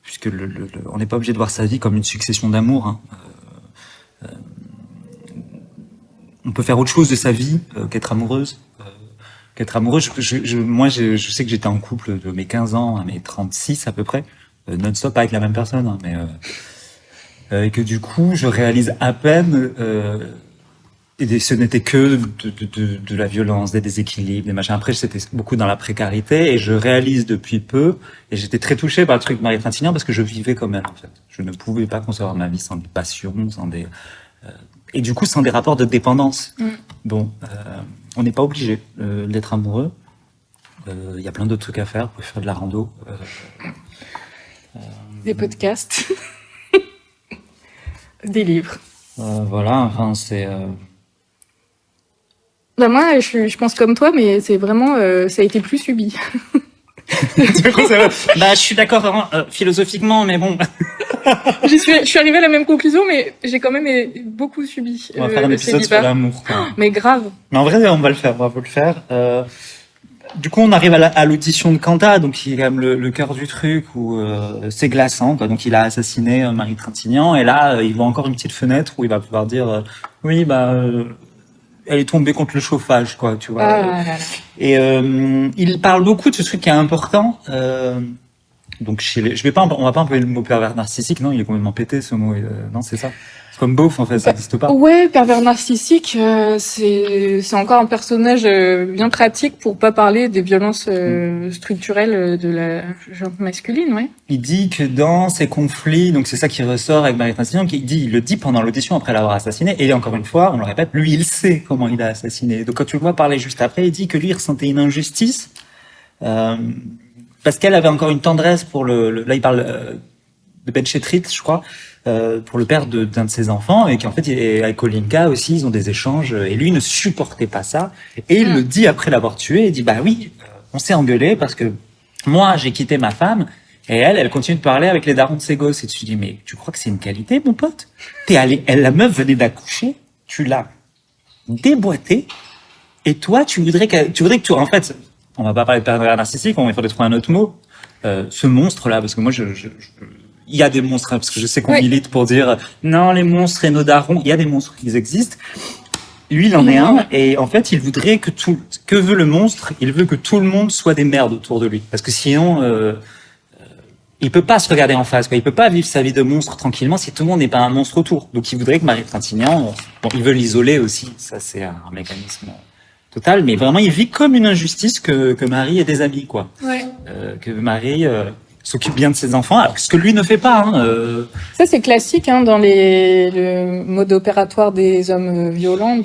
puisque on n'est pas obligé de voir sa vie comme une succession d'amour. Hein. On peut faire autre chose de sa vie qu'être amoureuse. Moi, je sais que j'étais en couple de mes 15 ans à mes 36 à peu près, non-stop, pas avec la même personne, hein, mais et que du coup, je réalise à peine, et ce n'était que de la violence, des déséquilibres, des machins. Après, c'était beaucoup dans la précarité, et je réalise depuis peu, et j'étais très touché par le truc de Marie Trintignant parce que je vivais comme elle, en fait. Je ne pouvais pas concevoir ma vie sans des passions, sans des et du coup, sans des rapports de dépendance. Bon, on n'est pas obligé d'être amoureux. Il y a plein d'autres trucs à faire. Vous pouvez faire de la rando. Des podcasts. Des livres. Voilà, enfin, c'est... Bah moi, je pense comme toi, mais c'est vraiment... ça a été plus subi. Bah, je suis d'accord philosophiquement, mais bon... Je suis arrivée à la même conclusion, mais j'ai quand même beaucoup subi. On va faire un épisode sur l'amour. Mais grave. Mais en vrai, on va le faire. Du coup, on arrive à l'audition de Cantat, donc il est quand même le cœur du truc où c'est glaçant, quoi. Donc il a assassiné Marie Trintignant, et là, il voit encore une petite fenêtre où il va pouvoir dire oui, elle est tombée contre le chauffage, quoi, tu vois. Et il parle beaucoup de ce truc qui est important. Donc on va pas employer le mot pervers narcissique, non, il est complètement pété ce mot. Non, c'est ça. C'est comme beauf en fait, ça n'existe pas. Ouais, pervers narcissique, c'est encore un personnage bien pratique pour pas parler des violences structurelles de la genre masculine, ouais. Il dit que dans ces conflits, donc c'est ça qui ressort avec Marie Trintignant, il le dit pendant l'audition après l'avoir assassiné, et encore une fois, on le répète, lui il sait comment il a assassiné. Donc quand tu le vois parler juste après, il dit que lui il ressentait une injustice. Parce qu'elle avait encore une tendresse pour là il parle de Ben Chetrit, je crois, pour le père d'un de ses enfants, et qu'en fait avec Olinka aussi ils ont des échanges, et lui ne supportait pas ça, et il le dit après l'avoir tué, il dit bah oui, on s'est engueulé parce que moi j'ai quitté ma femme et elle continue de parler avec les darons de ses gosses, et tu te dis mais tu crois que c'est une qualité mon pote? La meuf venait d'accoucher, tu l'as déboîtée, et toi tu voudrais que en fait, on va pas parler de pervers narcissique, il faudrait trouver un autre mot. Ce monstre-là, parce que moi, il y a des monstres, hein, parce que je sais qu'on milite pour dire non, les monstres et nos darons, il y a des monstres, ils existent. Lui, il en est un, et en fait, il voudrait que veut le monstre? Il veut que tout le monde soit des merdes autour de lui. Parce que sinon, il peut pas se regarder en face, quoi. Il peut pas vivre sa vie de monstre tranquillement si tout le monde n'est pas un monstre autour. Donc, il voudrait que Marie Trintignant, il veut l'isoler aussi. Ça, c'est un mécanisme total, mais vraiment il vit comme une injustice que Marie ait des amis, quoi. Ouais. Que Marie s'occupe bien de ses enfants, alors ce que lui ne fait pas. Hein, Ça c'est classique hein, dans le mode opératoire des hommes violents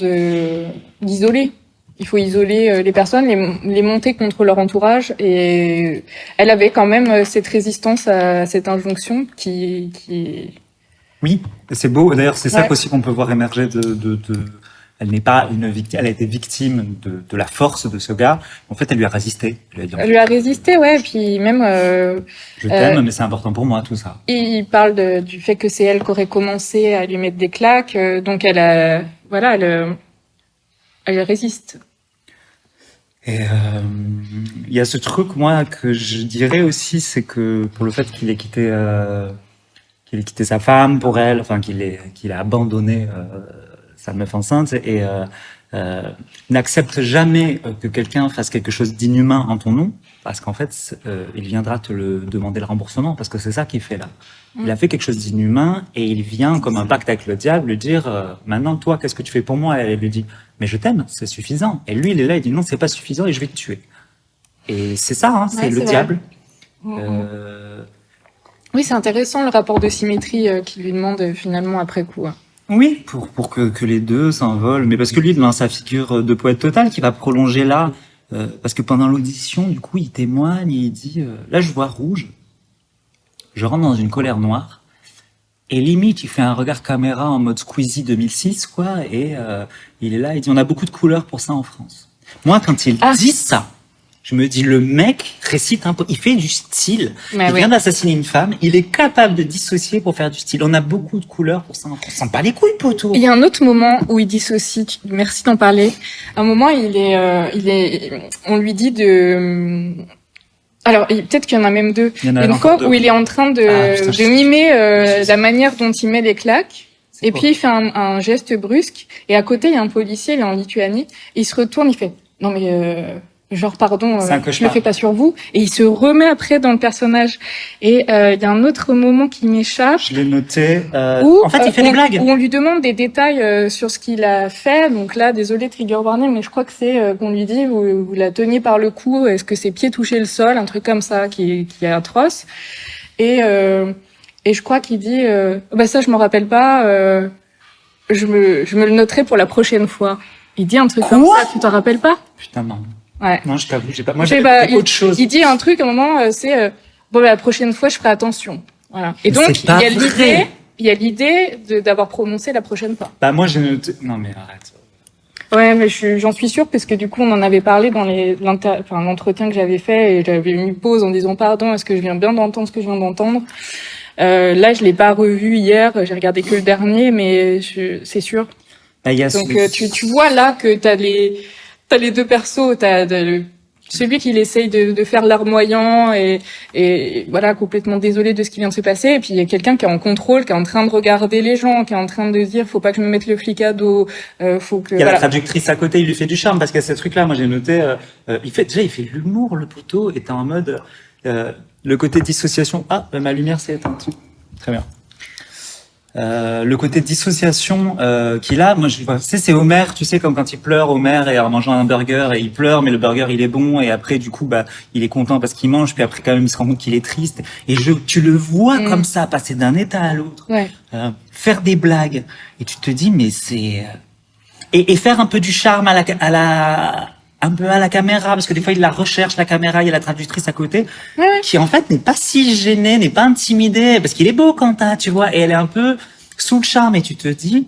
d'isoler. Il faut isoler les personnes, les monter contre leur entourage, et elle avait quand même cette résistance à cette injonction qui... Oui, c'est beau. D'ailleurs, c'est ça aussi qu'on peut voir émerger elle n'est pas une victime, elle a été victime de la force de ce gars. En fait, elle lui a résisté. Elle lui a résisté, ouais. Puis même. Je t'aime, mais c'est important pour moi, tout ça. Et il parle du fait que c'est elle qui aurait commencé à lui mettre des claques, donc elle résiste. Et il y a ce truc, moi, que je dirais aussi, c'est que pour le fait qu'il ait quitté sa femme pour elle, enfin qu'il a abandonné sa meuf enceinte, et n'accepte jamais que quelqu'un fasse quelque chose d'inhumain en ton nom, parce qu'en fait, il viendra te le demander le remboursement, parce que c'est ça qu'il fait là. Il a fait quelque chose d'inhumain, et il vient, comme un pacte avec le diable, lui dire maintenant, toi, qu'est-ce que tu fais pour moi? Et elle lui dit mais je t'aime, c'est suffisant. Et lui, il est là, il dit non, c'est pas suffisant, et je vais te tuer. Et c'est ça, hein, c'est le diable. Oui, c'est intéressant le rapport de symétrie qu'il lui demande finalement après coup. Hein. Oui, pour que les deux s'envolent, mais parce que lui, dans sa figure de poète total, qui va prolonger là, parce que pendant l'audition, du coup, il témoigne, et il dit là, je vois rouge, je rentre dans une colère noire, et limite, il fait un regard caméra en mode Squeezie 2006, quoi, et il est là, il dit on a beaucoup de couleurs pour ça en France. Moi, quand il dit ça, je me dis, le mec récite un peu, il fait du style. Mais il vient d'assassiner une femme, il est capable de dissocier pour faire du style. On a beaucoup de couleurs pour ça en France. On s'en bat les couilles, poteau. Il y a un autre moment où il dissocie, merci d'en parler. À un moment, on lui dit Alors, peut-être qu'il y en a même deux. Il y en a Une encore fois deux. où il est en train Ah, putain, de mimer la manière dont il met les claques. C'est Et quoi puis il fait un geste brusque. Et à côté, il y a un policier, il est en Lituanie. Et il se retourne, il fait non mais genre pardon, C'est un je le cauchemar. fais pas sur vous. Et il se remet après dans le personnage. Et il y a un autre moment qui m'échappe. Je l'ai noté. Où, En fait, il fait des blagues. Où on lui demande des détails sur ce qu'il a fait. Donc là, désolé trigger warning, mais je crois que c'est qu'on lui dit vous la teniez par le cou, est-ce que ses pieds touchaient le sol, un truc comme ça qui est atroce. Et je crois qu'il dit bah ça je m'en rappelle pas, je me le noterai pour la prochaine fois. Il dit un truc comme ça, tu t'en rappelles pas? Putain, non. Ouais. Non, je t'avoue, j'ai pas. Moi, Je sais j'ai pas, autre chose. Il dit un truc à un moment, c'est bon bah, la prochaine fois je ferai attention. Voilà. Et Mais donc c'est pas vrai. il y a l'idée d'avoir prononcé la prochaine fois. Bah, moi, j'ai noté. Non, mais arrête. Ouais, mais j'en suis sûre parce que du coup on en avait parlé dans l'entretien que j'avais fait et j'avais mis pause en disant pardon, est-ce que je viens bien d'entendre ce que je viens d'entendre? Là, je l'ai pas revu hier, j'ai regardé que le dernier, mais c'est sûr. Bah, il y a Donc tu vois là que t'as les deux persos, celui qui essaye de faire larmoyant et voilà complètement désolé de ce qui vient de se passer, et puis il y a quelqu'un qui est en contrôle, qui est en train de regarder les gens, qui est en train de dire faut pas que je me mette le flic à dos, faut que Il y a voilà. la traductrice à côté, il lui fait du charme parce qu'il y a ce truc-là. Moi, j'ai noté, il fait l'humour, le poteau, et t'es en mode, le côté dissociation. Ah, ma lumière s'est éteinte. Très bien. Le côté dissociation qu'il a, moi, tu sais, c'est Homer, tu sais, comme quand il pleure, Homer, et en mangeant un burger, et il pleure, mais le burger, il est bon, et après, du coup, bah, il est content parce qu'il mange, puis après, quand même, il se rend compte qu'il est triste. Et tu le vois comme ça, passer d'un état à l'autre, Ouais. faire des blagues, et tu te dis, mais c'est... Et faire un peu du charme un peu à la caméra, parce que des fois il la recherche, la caméra, il y a la traductrice à côté, Ouais. qui en fait n'est pas si gênée, n'est pas intimidée, parce qu'il est beau Quentin, tu vois, et elle est un peu sous le charme, et tu te dis,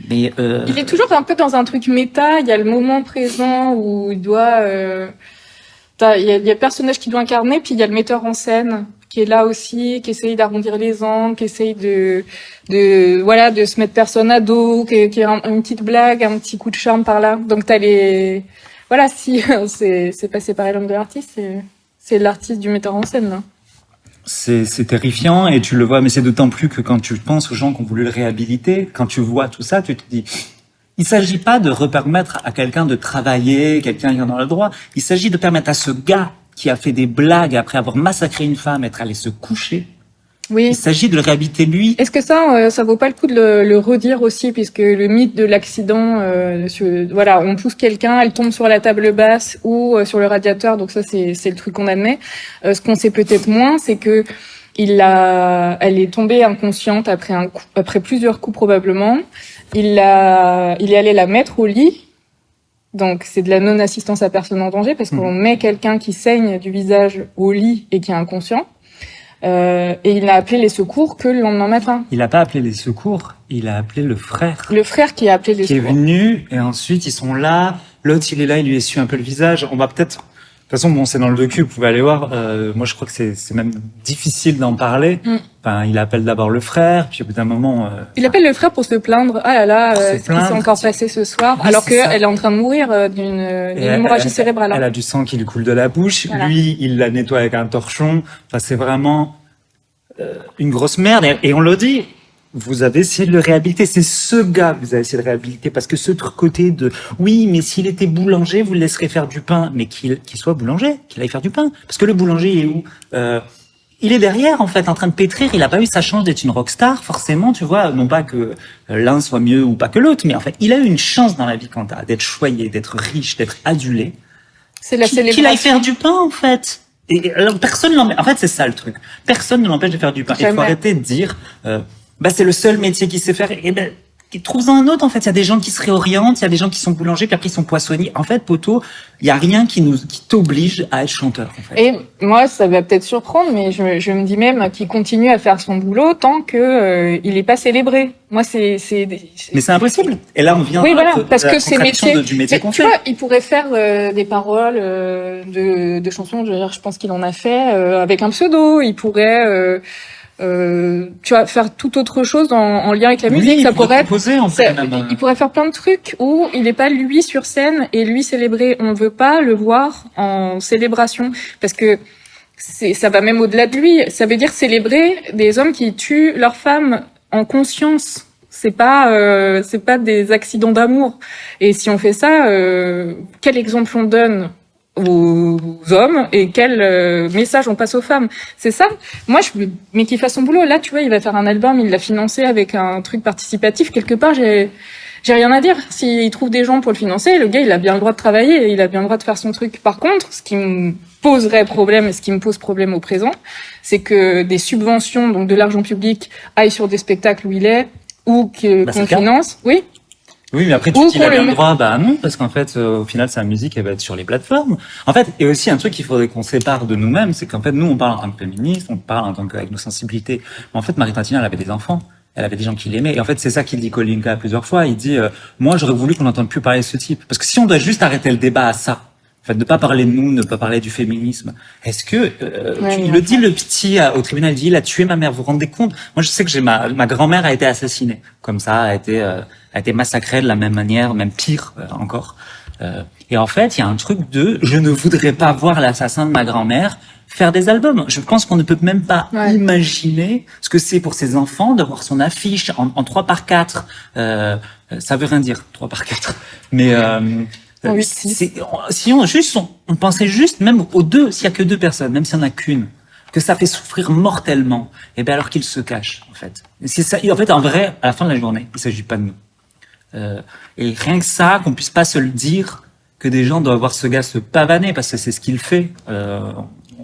mais Il est toujours un peu dans un truc méta, il y a le moment présent où il doit il y a le personnage qu'il doit incarner, puis il y a le metteur en scène qui est là aussi, qui essaye d'arrondir les angles, qui essaye de se mettre personne à dos, qui a une petite blague, un petit coup de charme par là. Donc t'as voilà, si c'est pas séparé l'homme de l'artiste, c'est l'artiste du metteur en scène là. c'est terrifiant, et tu le vois, mais c'est d'autant plus que quand tu penses aux gens qui ont voulu le réhabiliter, quand tu vois tout ça, tu te dis, il s'agit pas de repermettre à quelqu'un de travailler, quelqu'un qui en a le droit, il s'agit de permettre à ce gars qui a fait des blagues après avoir massacré une femme, être allé se coucher. Oui. Il s'agit de le réhabiliter lui. Est-ce que ça vaut pas le coup de le redire aussi, puisque le mythe de l'accident, voilà, on pousse quelqu'un, elle tombe sur la table basse ou sur le radiateur, donc ça c'est le truc qu'on admet. Ce qu'on sait peut-être moins, c'est que elle est tombée inconsciente après plusieurs coups probablement. Il est allé la mettre au lit. Donc c'est de la non-assistance à personne en danger, parce qu'on met quelqu'un qui saigne du visage au lit et qui est inconscient. Et il n'a appelé les secours que le lendemain matin. Il n'a pas appelé les secours, il a appelé le frère. Le frère qui a appelé les qui est secours. venu, et ensuite ils sont là. L'autre, il est là, il lui essuie un peu le visage. On va peut-être... De toute façon, bon, c'est dans le docu, vous pouvez aller voir. Moi, je crois que c'est même difficile d'en parler. Enfin, il appelle d'abord le frère, puis au bout d'un moment... Il appelle le frère pour se plaindre. Ah là là, Pour se ce qui s'est plaindre. encore passé ce soir. Oui, alors c'est ça. qu'elle est en train de mourir d'une hémorragie cérébrale. Elle a du sang qui lui coule de la bouche. Voilà. Lui, il la nettoie avec un torchon. Enfin, c'est vraiment une grosse merde. Et on le dit, vous avez essayé de le réhabiliter. C'est ce gars que vous avez essayé de réhabiliter. Parce que ce côté de, oui, mais s'il était boulanger, vous le laisserez faire du pain. Mais qu'il soit boulanger, qu'il aille faire du pain. Parce que le boulanger, il est où? Il est derrière, en fait, en train de pétrir. Il a pas eu sa chance d'être une rockstar, forcément, tu vois. Non pas que l'un soit mieux ou pas que l'autre, mais en fait, il a eu une chance dans la vie, Quentin, d'être choyé, d'être riche, d'être adulé. C'est la Qu'il aille célébration. faire du pain, en fait. Et alors, personne l'empêche. En fait, c'est ça le truc. Personne ne l'empêche de faire du pain. Il faut Jamais. arrêter de dire, c'est le seul métier qu'il sait faire. Et trouve-en un autre, en fait. Il y a des gens qui se réorientent, il y a des gens qui sont boulangers, puis après ils sont poissonniers. En fait, poteau, il y a rien qui t'oblige à être chanteur, en fait. Et moi, ça va peut-être surprendre, mais je me dis même qu'il continue à faire son boulot tant que il est pas célébré. Moi, Mais c'est impossible. Et là, on vient oui, à voilà, la- parce à la que c'est contradiction métier. du métier Mais qu'on tu fait. vois, il pourrait faire des paroles de chansons. Je pense qu'il en a fait avec un pseudo. Il pourrait, tu vois, faire tout autre chose en lien avec la musique. Oui, Ça il pourrait pourrait être composer, en fait. même. il pourrait faire plein de trucs où il n'est pas lui sur scène et lui célébré. On veut pas le voir en célébration parce que ça va même au-delà de lui. Ça veut dire célébrer des hommes qui tuent leurs femmes en conscience. C'est pas des accidents d'amour. Et si on fait ça, quel exemple on donne aux hommes et quel message on passe aux femmes? C'est ça. Moi, mais qu'il fasse son boulot. Là, tu vois, il va faire un album, il l'a financé avec un truc participatif. Quelque part, j'ai rien à dire. S'il trouve des gens pour le financer, le gars, il a bien le droit de travailler, il a bien le droit de faire son truc. Par contre, ce qui me poserait problème, et ce qui me pose problème au présent, c'est que des subventions, donc de l'argent public, aillent sur des spectacles où il est, ou qu'on finance. Oui. Oui, mais après, tu dis, il a bien le droit. Bah non, parce qu'en fait, au final, sa musique, elle va être sur les plateformes. En fait, et aussi un truc qu'il faudrait qu'on sépare de nous-mêmes, c'est qu'en fait, nous, on parle en tant que féministes, on parle en tant qu'avec nos sensibilités. Mais en fait, Marie Trintignant, elle avait des enfants. Elle avait des gens qui l'aimaient. Et en fait, c'est ça qu'il dit Kolinka plusieurs fois. Il dit, moi, j'aurais voulu qu'on n'entende plus parler de ce type. Parce que si on doit juste arrêter le débat à ça, en fait, ne pas parler de nous, ne pas parler du féminisme. Est-ce que, il le dit, le petit, au tribunal, il dit, il a tué ma mère. Vous vous rendez compte? Moi, je sais que ma grand-mère a été assassinée. Comme ça, a été massacrée de la même manière, même pire, encore. Et en fait, il y a un truc de, je ne voudrais pas voir l'assassin de ma grand-mère faire des albums. Je pense qu'on ne peut même pas imaginer ce que c'est pour ses enfants de voir son affiche en 3x4. Ça veut rien dire, 3x4. Mais, si on pensait juste, même aux deux, s'il y a que deux personnes, même s'il y en a qu'une, que ça fait souffrir mortellement, et bien alors qu'il se cache, en fait. C'est ça, en fait, en vrai, à la fin de la journée, il s'agit pas de nous. Et rien que ça, qu'on puisse pas se le dire, que des gens doivent voir ce gars se pavaner, parce que c'est ce qu'il fait.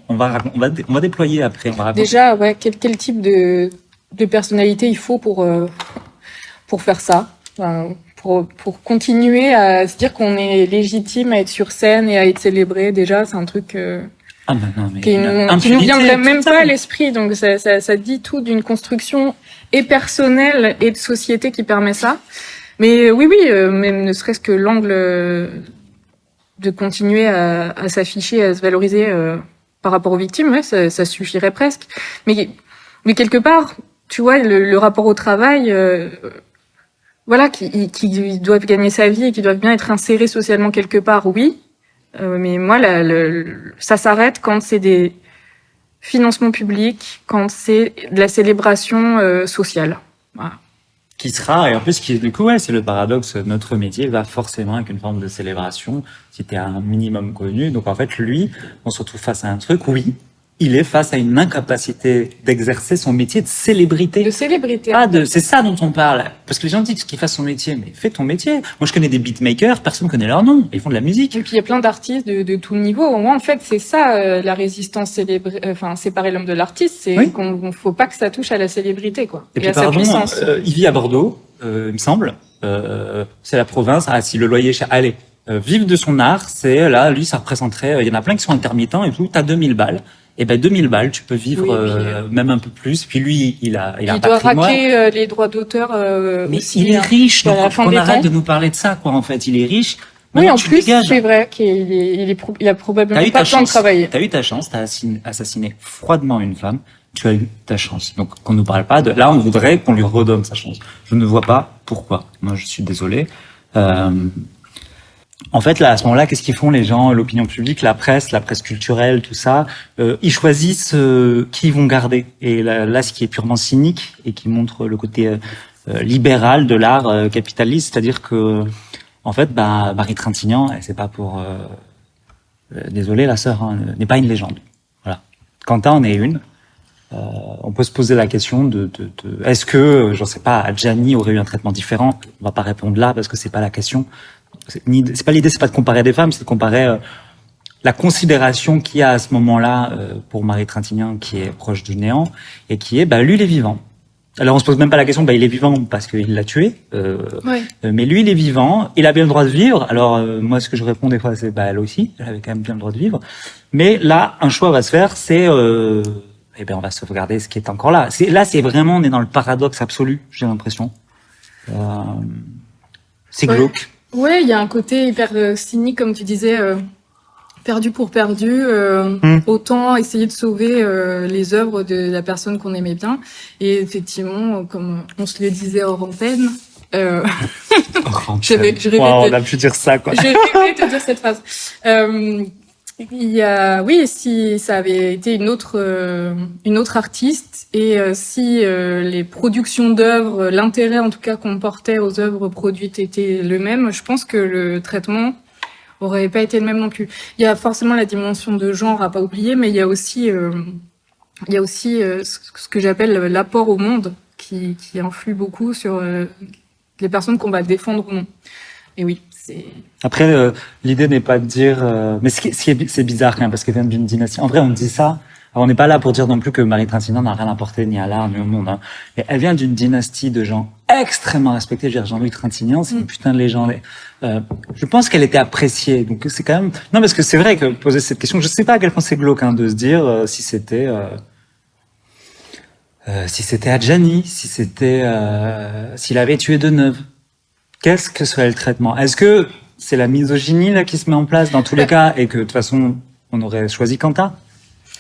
On va déployer après. Déjà, ouais, quel type de personnalité il faut pour faire ça, enfin, pour continuer à se dire qu'on est légitime à être sur scène et à être célébré. Déjà, c'est un truc qui nous viendrait même pas à l'esprit. Donc ça dit tout d'une construction et personnelle et de société qui permet ça. Mais oui, même ne serait-ce que l'angle de continuer à s'afficher, à se valoriser par rapport aux victimes, ouais, ça suffirait presque. Mais quelque part, tu vois, le rapport au travail, voilà, qui doivent gagner sa vie et qui doivent bien être insérés socialement quelque part, oui. Mais moi, ça s'arrête quand c'est des financements publics, quand c'est de la célébration sociale. Voilà. Qui sera, et en plus, du coup, ouais, c'est le paradoxe, notre métier va forcément avec une forme de célébration, si t'es un minimum connu. Donc, en fait, lui, on se retrouve face à un truc, oui, il est face à une incapacité d'exercer son métier de célébrité. De célébrité. C'est ça dont on parle. Parce que les gens disent qu'il fasse son métier, mais fais ton métier. Moi, je connais des beatmakers, personne connaît leur nom. Ils font de la musique. Et puis, il y a plein d'artistes de tout niveau. Moi, en fait, c'est ça, la résistance séparer l'homme de l'artiste. C'est qu'on faut pas que ça touche à la célébrité, quoi. Et puis, à sa puissance. Il vit à Bordeaux, il me semble. C'est la province. Ah, si le loyer est cher. Allez. Vivre de son art, c'est, là, lui, ça représenterait, il y en a plein qui sont intermittents et tout. T'as 2000 balles. Et ben 2000 balles, tu peux vivre même un peu plus. Puis lui, il a un doit patrimoine. raquer les droits d'auteur. Mais aussi, il est riche, donc on arrête temps. de nous parler de ça, quoi. En fait, il est riche. Oui, en plus, c'est vrai qu'il a probablement pas le temps de travailler. T'as eu ta chance, t'as assassiné froidement une femme. Tu as eu ta chance. Donc qu'on nous parle pas de. Là, on voudrait qu'on lui redonne sa chance. Je ne vois pas pourquoi. Moi, je suis désolé. En fait, là, à ce moment-là, qu'est-ce qu'ils font les gens, l'opinion publique, la presse culturelle, tout ça, ils choisissent qui ils vont garder. Et là, ce qui est purement cynique et qui montre le côté libéral de l'art capitaliste, c'est-à-dire que, en fait, Marie Trintignant, c'est pas pour, désolé, la sœur, n'est pas une légende. Voilà. Quentin en est une. On peut se poser la question de est-ce que, j'en sais pas, Gianni aurait eu un traitement différent? On va pas répondre là parce que c'est pas la question. C'est pas l'idée, c'est pas de comparer des femmes, c'est de comparer la considération qu'il y a à ce moment-là pour Marie Trintignant, qui est proche du néant, et qui est, lui, il est vivant. Alors on se pose même pas la question, il est vivant parce qu'il l'a tué, mais lui, il est vivant, il a bien le droit de vivre. Alors moi, ce que je réponds des fois, c'est elle aussi, elle avait quand même bien le droit de vivre. Mais là, un choix va se faire, c'est on va sauvegarder ce qui est encore là. C'est vraiment, on est dans le paradoxe absolu, j'ai l'impression. C'est glauque. Ouais, il y a un côté hyper cynique, comme tu disais, perdu pour perdu. Autant essayer de sauver les œuvres de la personne qu'on aimait bien. Et effectivement, comme on se le disait hors antenne, je rêvais on a pu dire ça, quoi. Je rêvais de dire cette phrase. Il y a, oui, si ça avait été une autre artiste et si les productions d'œuvres, l'intérêt en tout cas qu'on portait aux œuvres produites était le même, je pense que le traitement aurait pas été le même non plus. Il y a forcément la dimension de genre à pas oublier, mais il y a aussi ce que j'appelle l'apport au monde qui influe beaucoup sur les personnes qu'on va défendre ou non. Et oui, c'est... Après, l'idée n'est pas de dire... mais c'est bizarre quand même, parce qu'elle vient d'une dynastie. En vrai, on dit ça. Alors, on n'est pas là pour dire non plus que Marie Trintignant n'a rien apporté ni à l'art ni au monde. Hein. Mais elle vient d'une dynastie de gens extrêmement respectés. Je veux dire, Jean-Louis Trintignant, c'est une putain de légende. Je pense qu'elle était appréciée. Donc c'est quand même... Non, parce que c'est vrai que poser cette question, je sais pas à quel point c'est glauque hein, de se dire si c'était Adjani, si c'était... s'il avait tué Deneuve. Qu'est-ce que serait le traitement? Est-ce que c'est la misogynie là qui se met en place dans tous les cas et que de toute façon on aurait choisi Quentin?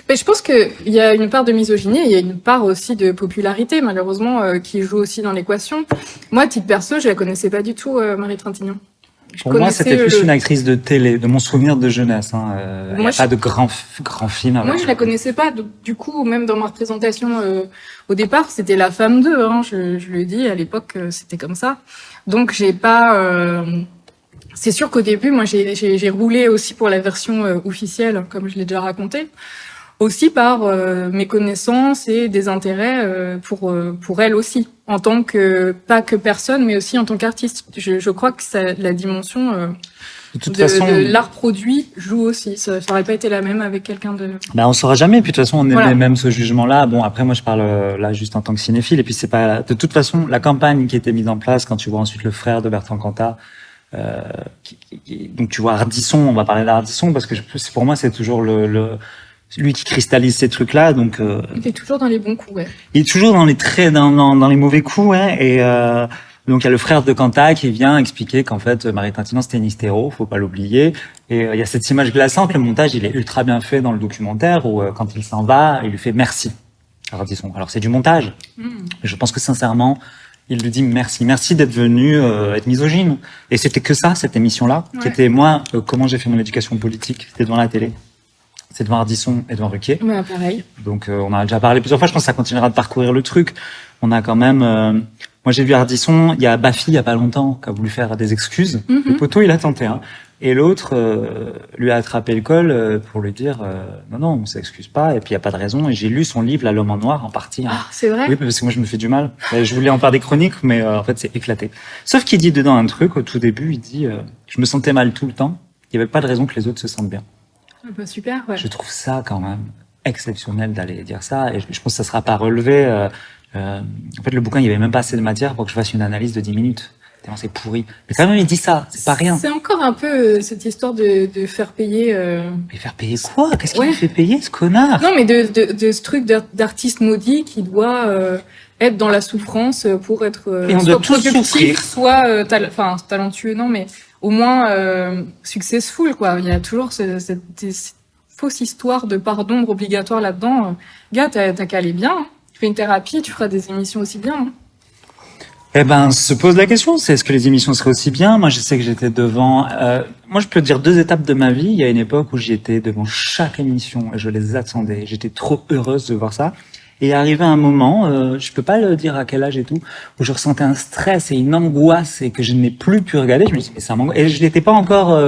Mais je pense qu'il y a une part de misogynie et il y a une part aussi de popularité, malheureusement, qui joue aussi dans l'équation. Moi, à titre perso, je la connaissais pas du tout, Marie Trintignant. Pour moi, c'était plus une actrice de télé, de mon souvenir de jeunesse. Hein. Il n'y a pas de grand film. Moi, je la connaissais pas. Donc, du coup, même dans ma représentation au départ, c'était la femme d'eux. Hein, je le dis, à l'époque, c'était comme ça. Donc, j'ai pas... C'est sûr qu'au début, moi, j'ai roulé aussi pour la version officielle, comme je l'ai déjà raconté. Aussi par mes connaissances et des intérêts pour elle aussi, en tant que pas que personne, mais aussi en tant qu'artiste. Je crois que la dimension de l'art produit joue aussi. Ça aurait pas été la même avec quelqu'un de. Ben on saura jamais. Puis de toute façon, on émet même ce jugement-là. Bon, après moi, je parle là juste en tant que cinéphile. Et puis c'est pas. De toute façon, la campagne qui était mise en place quand tu vois ensuite le frère de Bertrand Cantat. Donc tu vois Ardisson. On va parler d'Ardisson parce que pour moi, c'est toujours lui qui cristallise ces trucs-là, donc. Il est toujours dans les bons coups, ouais. Il est toujours dans les dans les mauvais coups, ouais. Et donc il y a le frère de Cantat qui vient expliquer qu'en fait Marie Trintignant c'était une hystéro, faut pas l'oublier. Et il y a cette image glaçante. Le montage, il est ultra bien fait dans le documentaire où quand il s'en va, il lui fait merci. Alors c'est du montage. Mais je pense que sincèrement, il lui dit merci d'être venu être misogyne. Et c'était que ça, cette émission-là, qui était moi comment j'ai fait mon éducation politique, c'était devant la télé. C'est devant Ardisson et devant Ruquier. Ouais, pareil. Donc on a déjà parlé plusieurs fois, je pense que ça continuera de parcourir le truc. On a quand même... moi j'ai vu Ardisson, il y a Baffy il y a pas longtemps qui a voulu faire des excuses. Le poteau il a tenté. Hein. Et l'autre lui a attrapé le col pour lui dire non, on s'excuse pas et puis il y a pas de raison. Et j'ai lu son livre, L'homme en noir, en partie. Hein. Ah, c'est vrai? Oui, parce que moi je me fais du mal. Je voulais en faire des chroniques, mais en fait c'est éclaté. Sauf qu'il dit dedans un truc, au tout début, il dit je me sentais mal tout le temps, il y avait pas de raison que les autres se sentent bien. Bah, super, ouais. Je trouve ça quand même exceptionnel d'aller dire ça et je pense que ça sera pas relevé. En fait, le bouquin, il y avait même pas assez de matière pour que je fasse une analyse de 10 minutes. Tellement c'est pourri. Mais quand même, il dit ça, c'est pas rien. C'est encore un peu cette histoire de faire payer... Mais faire payer quoi? Qu'est-ce qu'il lui fait payer, ce connard? Non, mais de ce truc d'artiste maudit qui doit être dans la souffrance pour être soit productif, soit talentueux, non, mais au moins successful, quoi. Il y a toujours cette fausse histoire de part d'ombre obligatoire là-dedans. Gars, t'as qu'à aller bien. Hein. Tu fais une thérapie, tu feras des émissions aussi bien. Hein. Eh ben, se pose la question, c'est est-ce que les émissions seraient aussi bien? Moi, je sais que j'étais devant... moi, je peux te dire 2 étapes de ma vie. Il y a une époque où j'y étais devant chaque émission et je les attendais. J'étais trop heureuse de voir ça. Et arrivé un moment, je peux pas le dire à quel âge et tout, où je ressentais un stress et une angoisse et que je n'ai plus pu regarder. Je me dis mais ça m'angoisse. Et je n'étais pas encore,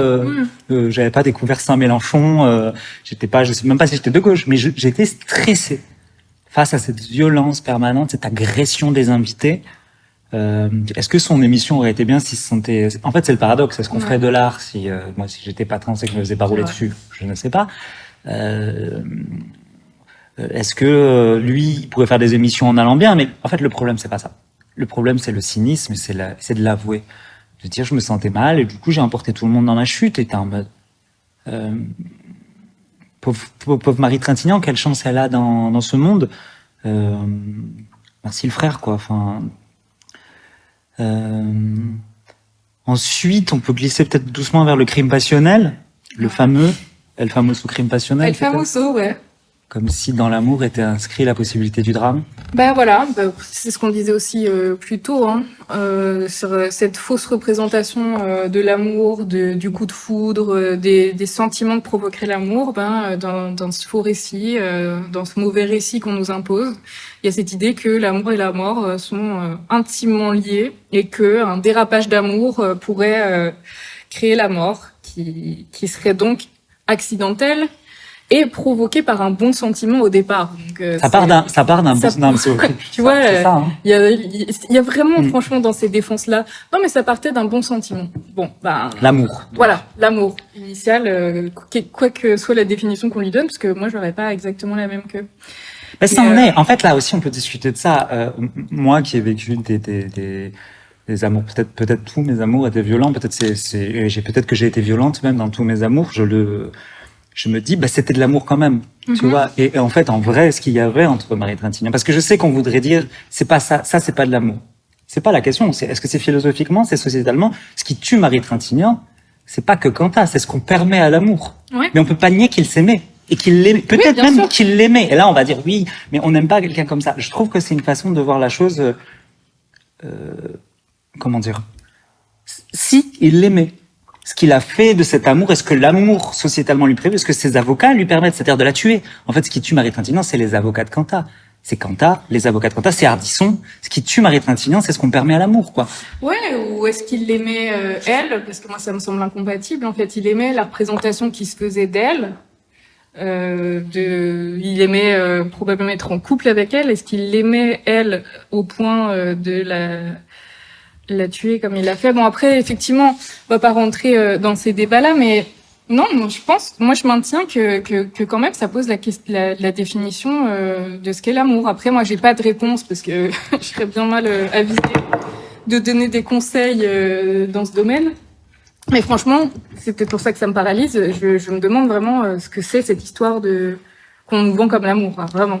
j'avais pas découvert Saint-Mélenchon. J'étais pas, je sais même pas si j'étais de gauche, mais j'étais stressé face à cette violence permanente, cette agression des invités. Est-ce que son émission aurait été bien s'il se sentait... En fait, c'est le paradoxe. Est-ce qu'on ferait de l'art si moi, si j'étais pas trans et que je me faisais pas rouler dessus? Je ne sais pas. Est-ce que lui, il pourrait faire des émissions en allant bien? Mais en fait, le problème, c'est pas ça. Le problème, c'est le cynisme, c'est de l'avouer. De dire, je me sentais mal, et du coup, j'ai emporté tout le monde dans ma chute, et t'es en mode... pauvre Marie Trintignant, quelle chance elle a dans ce monde. Merci le frère, quoi. Enfin... Ensuite, on peut glisser peut-être doucement vers le crime passionnel, le fameux El Famoso crime passionnel. El Famoso, ouais. Comme si dans l'amour était inscrit la possibilité du drame. Ben voilà, c'est ce qu'on disait aussi plus tôt, hein, sur cette fausse représentation de l'amour, du coup de foudre, des sentiments que provoquerait l'amour. Dans ce faux récit, dans ce mauvais récit qu'on nous impose, il y a cette idée que l'amour et la mort sont intimement liés et que un dérapage d'amour pourrait créer la mort, qui serait donc accidentelle et provoqué par un bon sentiment au départ. Donc, Ça part d'un bon ça- c'est horrible. Tu vois, c'est ça, hein. il y a vraiment, franchement, dans ces défenses-là, non, mais ça partait d'un bon sentiment. Bon, L'amour. voilà, l'amour initial, quoi que soit la définition qu'on lui donne, parce que moi, j'aurais pas exactement la même que. Mais ça en est. En fait, là aussi, on peut discuter de ça. Moi, qui ai vécu des amours, peut-être tous mes amours étaient violents. Peut-être que j'ai été violente même dans tous mes amours. Je me dis, c'était de l'amour quand même, tu vois. Et en fait, en vrai, ce qu'il y avait entre Marie Trintignant, parce que je sais qu'on voudrait dire, c'est pas ça, c'est pas de l'amour. C'est pas la question. Est-ce que c'est philosophiquement, c'est sociétalement? Ce qui tue Marie Trintignant, c'est pas que Quentin, c'est ce qu'on permet à l'amour. Ouais. Mais on peut pas nier qu'il s'aimait. Et qu'il l'aimait. Peut-être bien même sûr. qu'il l'aimait. Et là, on va dire, oui, mais on n'aime pas quelqu'un comme ça. Je trouve que c'est une façon de voir la chose, comment dire? Si il l'aimait. Ce qu'il a fait de cet amour, est-ce que l'amour sociétalement lui prévu, est-ce que ses avocats lui permettent, c'est-à-dire de la tuer? En fait, ce qui tue Marie Trintignant, c'est les avocats de Quentin. C'est Quentin, les avocats de Quentin, c'est Ardisson. Ce qui tue Marie Trintignant, c'est ce qu'on permet à l'amour, quoi. Ouais, ou est-ce qu'il l'aimait elle? Parce que moi, ça me semble incompatible. En fait, il aimait la représentation qui se faisait d'elle. Il aimait probablement être en couple avec elle. Est-ce qu'il l'aimait elle au point de la tuer comme il l'a fait? Bon, après, effectivement, on va pas rentrer dans ces débats-là, mais non, moi, je maintiens que quand même, ça pose la définition de ce qu'est l'amour. Après, moi, j'ai pas de réponse parce que je serais bien mal avisée de donner des conseils dans ce domaine. Mais franchement, c'est peut-être pour ça que ça me paralyse. Je me demande vraiment ce que c'est cette histoire qu'on nous vend comme l'amour, hein, vraiment.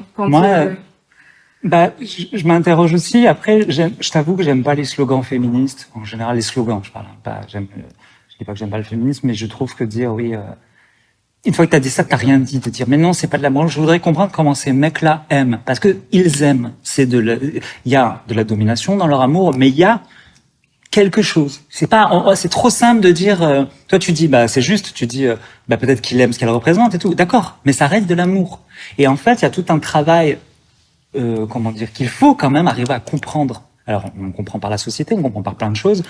Je m'interroge aussi. Après, je t'avoue que j'aime pas les slogans féministes. En général, les slogans, je parle. Je dis pas que j'aime pas le féminisme, mais je trouve que dire oui. Une fois que t'as dit ça, t'as rien dit. De dire mais non, c'est pas de l'amour. Je voudrais comprendre comment ces mecs-là aiment, parce que ils aiment. Il y a de la domination dans leur amour, mais il y a quelque chose. C'est trop simple de dire. Toi, tu dis c'est juste. Tu dis peut-être qu'il aime ce qu'elle représente et tout. D'accord, mais ça reste de l'amour. Et en fait, il y a tout un travail. Qu'il faut quand même arriver à comprendre. Alors, on comprend par la société, on comprend par plein de choses.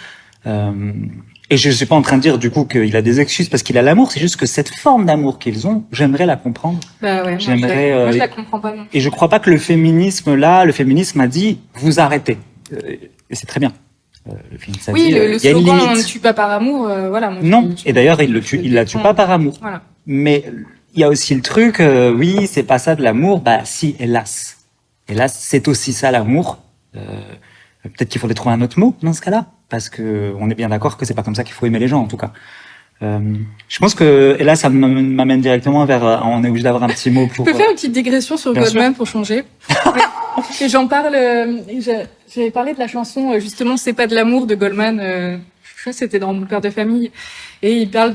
Et je suis pas en train de dire, du coup, qu'il a des excuses parce qu'il a l'amour. C'est juste que cette forme d'amour qu'ils ont, j'aimerais la comprendre. Ouais, moi, je la comprends pas non. Et je crois pas que le féminisme a dit, vous arrêtez. Et c'est très bien. Le féminisme a dit, le y a une slogan, limite. on ne tue pas par amour, voilà. Moi, Non. Et d'ailleurs, il la tue pas par amour. Voilà. Mais il y a aussi le truc, oui, c'est pas ça de l'amour. Si, hélas. Et là, c'est aussi ça l'amour. Peut-être qu'il faudrait trouver un autre mot dans ce cas-là, parce que on est bien d'accord que c'est pas comme ça qu'il faut aimer les gens, en tout cas. Je pense que, et là, ça m'amène directement vers, on est obligé d'avoir un petit mot pour. Je peux faire une petite digression sur Bien Goldman sûr. pour changer. Et j'en parle. J'avais parlé de la chanson justement "C'est pas de l'amour" de Goldman. Je crois que c'était dans Mon père de famille, et il parle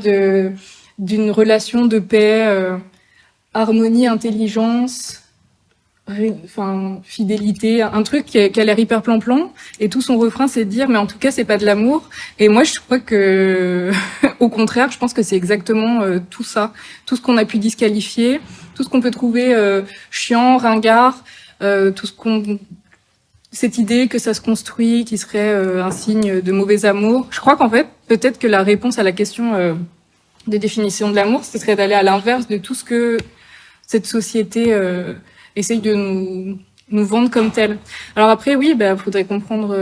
d'une relation de paix, harmonie, intelligence. Fidélité, un truc qui a l'air hyper plan-plan, et tout son refrain c'est de dire mais en tout cas c'est pas de l'amour. Et moi je crois que au contraire, je pense que c'est exactement tout ça, tout ce qu'on a pu disqualifier, tout ce qu'on peut trouver chiant, ringard, cette idée que ça se construit, qui serait un signe de mauvais amour. Je crois qu'en fait peut-être que la réponse à la question de définition de l'amour, ce serait d'aller à l'inverse de tout ce que cette société essaye de nous vendre comme tel. Alors après, oui, faudrait comprendre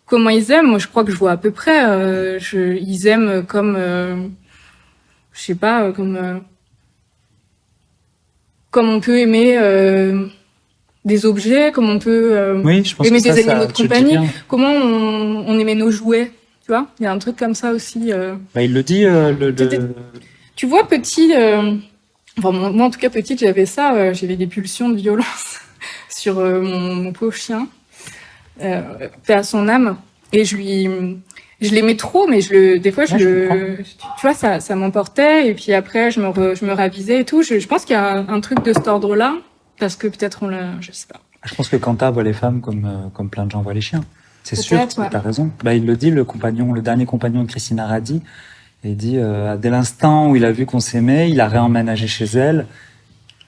comment ils aiment. Moi, je crois que je vois à peu près. Ils aiment comme, je sais pas, comme on peut aimer des objets, comme on peut Oui, je pense aimer que ça, des animaux de tu le dis compagnie. bien. Comment on aimait nos jouets, tu vois. Il y a un truc comme ça aussi. Il le dit, Tu vois, petit. Moi, en tout cas, petite, j'avais ça. J'avais des pulsions de violence sur mon pauvre chien, paix à son âme. Et je je l'aimais trop, mais des fois, tu vois, ça m'emportait, et puis après, je me ravisais et tout. Je pense qu'il y a un truc de cet ordre-là, parce que peut-être je sais pas. Je pense que Kanta voit les femmes comme plein de gens voient les chiens. C'est sûr, Ouais. t'as raison. Il le dit, le dernier compagnon de Christina Radi, il dit, dès l'instant où il a vu qu'on s'aimait, il a réemménagé chez elle.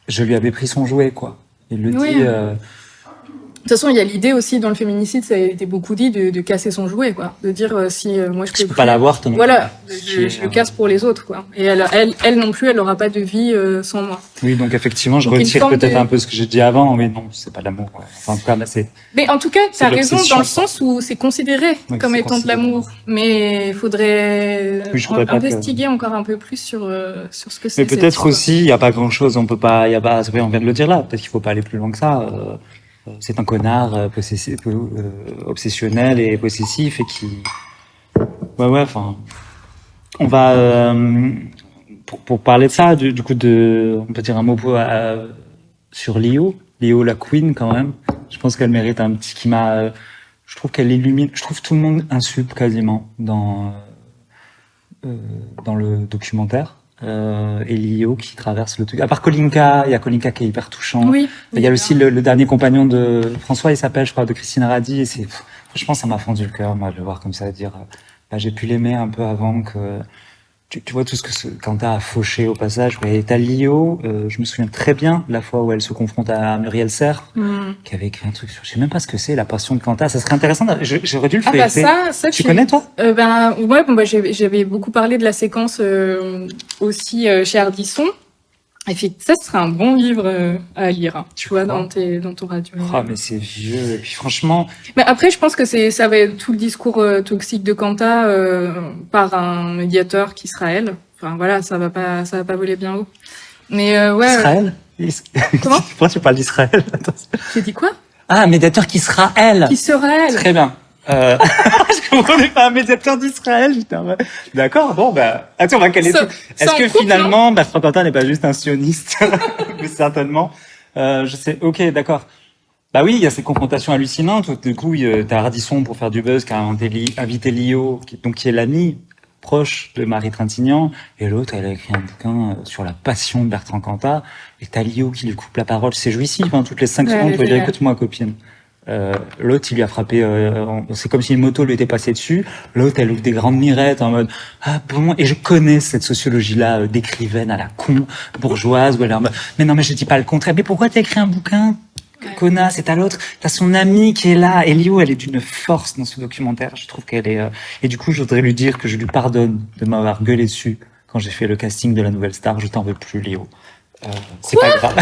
Je lui avais pris son jouet, quoi. Il le dit. De toute façon, il y a l'idée aussi dans le féminicide, ça a été beaucoup dit, de casser son jouet, quoi. De dire si moi je peux pas l'avoir, ton. Voilà, je le casse pour les autres, quoi. Et elle non plus, elle n'aura pas de vie sans moi. Oui, donc effectivement, je retire peut-être un peu ce que j'ai dit avant, mais non, c'est pas de l'amour. Quoi. Enfin, en tout cas, Mais en tout cas, t'as raison dans le sens où c'est considéré comme étant de l'amour, mais il faudrait investiguer encore un peu plus sur ce que c'est. Mais peut-être aussi, il y a pas grand-chose, on vient de le dire là. Peut-être qu'il faut pas aller plus loin que ça. C'est un connard obsessionnel et possessif et qui, enfin, on va pour parler de ça, du coup on peut dire un mot sur Lio la queen quand même. Je pense qu'elle mérite un petit je trouve qu'elle illumine. Je trouve tout le monde insulte quasiment dans le documentaire. Et Lio qui traverse le truc. À part Kolinka, il y a Kolinka qui est hyper touchant. Oui. Il y a aussi le dernier compagnon de François, il s'appelle, je crois, de Christina Radi. Et franchement, ça m'a fendu le cœur, moi, de le voir comme ça, dire, j'ai pu l'aimer un peu avant que, tu vois tout ce que Kanta a fauché au passage. Et t'as Lio, je me souviens très bien de la fois où elle se confronte à Muriel Serre, qui avait écrit un truc sur, je sais même pas ce que c'est, la passion de Kanta. Ça serait intéressant. J'aurais dû le faire. Ça, tu connais, toi? J'avais beaucoup parlé de la séquence aussi chez Ardisson. Et puis ça, ce serait un bon livre à lire, tu vois, dans ton radio. Mais c'est vieux. Et puis franchement. Mais après, je pense que ça va être tout le discours toxique de Kanta par un médiateur qui sera elle. Enfin voilà, ça va pas voler bien haut. Mais Israël. Comment? Pourquoi tu parles d'Israël? J'ai dit quoi? Ah, un médiateur qui sera elle. Qui sera elle? Très bien. Je comprenais pas un médiateur d'Israël, putain. D'accord, bon, attends, on va caler tout. Est-ce que finalement, Franck-Quentin n'est pas juste un sioniste? Mais certainement. Je sais, ok, d'accord. Bah oui, il y a ces confrontations hallucinantes. Du coup, t'as Ardisson pour faire du buzz qui a invité Lio, qui est l'ami proche de Marie Trintignant, et l'autre, elle a écrit un bouquin sur la passion de Bertrand Cantat, et t'as Lio qui lui coupe la parole. C'est jouissif, hein, toutes les 5 secondes, tu vas dire, écoute-moi, copine. L'autre, il lui a frappé, c'est comme si une moto lui était passée dessus. L'autre, elle ouvre des grandes mirettes en mode, ah bon, et je connais cette sociologie-là d'écrivaine à la con, bourgeoise, où elle est en mode, mais non, mais je dis pas le contraire. Mais pourquoi t'as écrit un bouquin? Connasse, et t'as l'autre, t'as son amie qui est là. Et Lio, elle est d'une force dans ce documentaire. Je trouve qu'elle est, et du coup, je voudrais lui dire que je lui pardonne de m'avoir gueulé dessus quand j'ai fait le casting de la Nouvelle Star. Je t'en veux plus, Lio. C'est pas grave.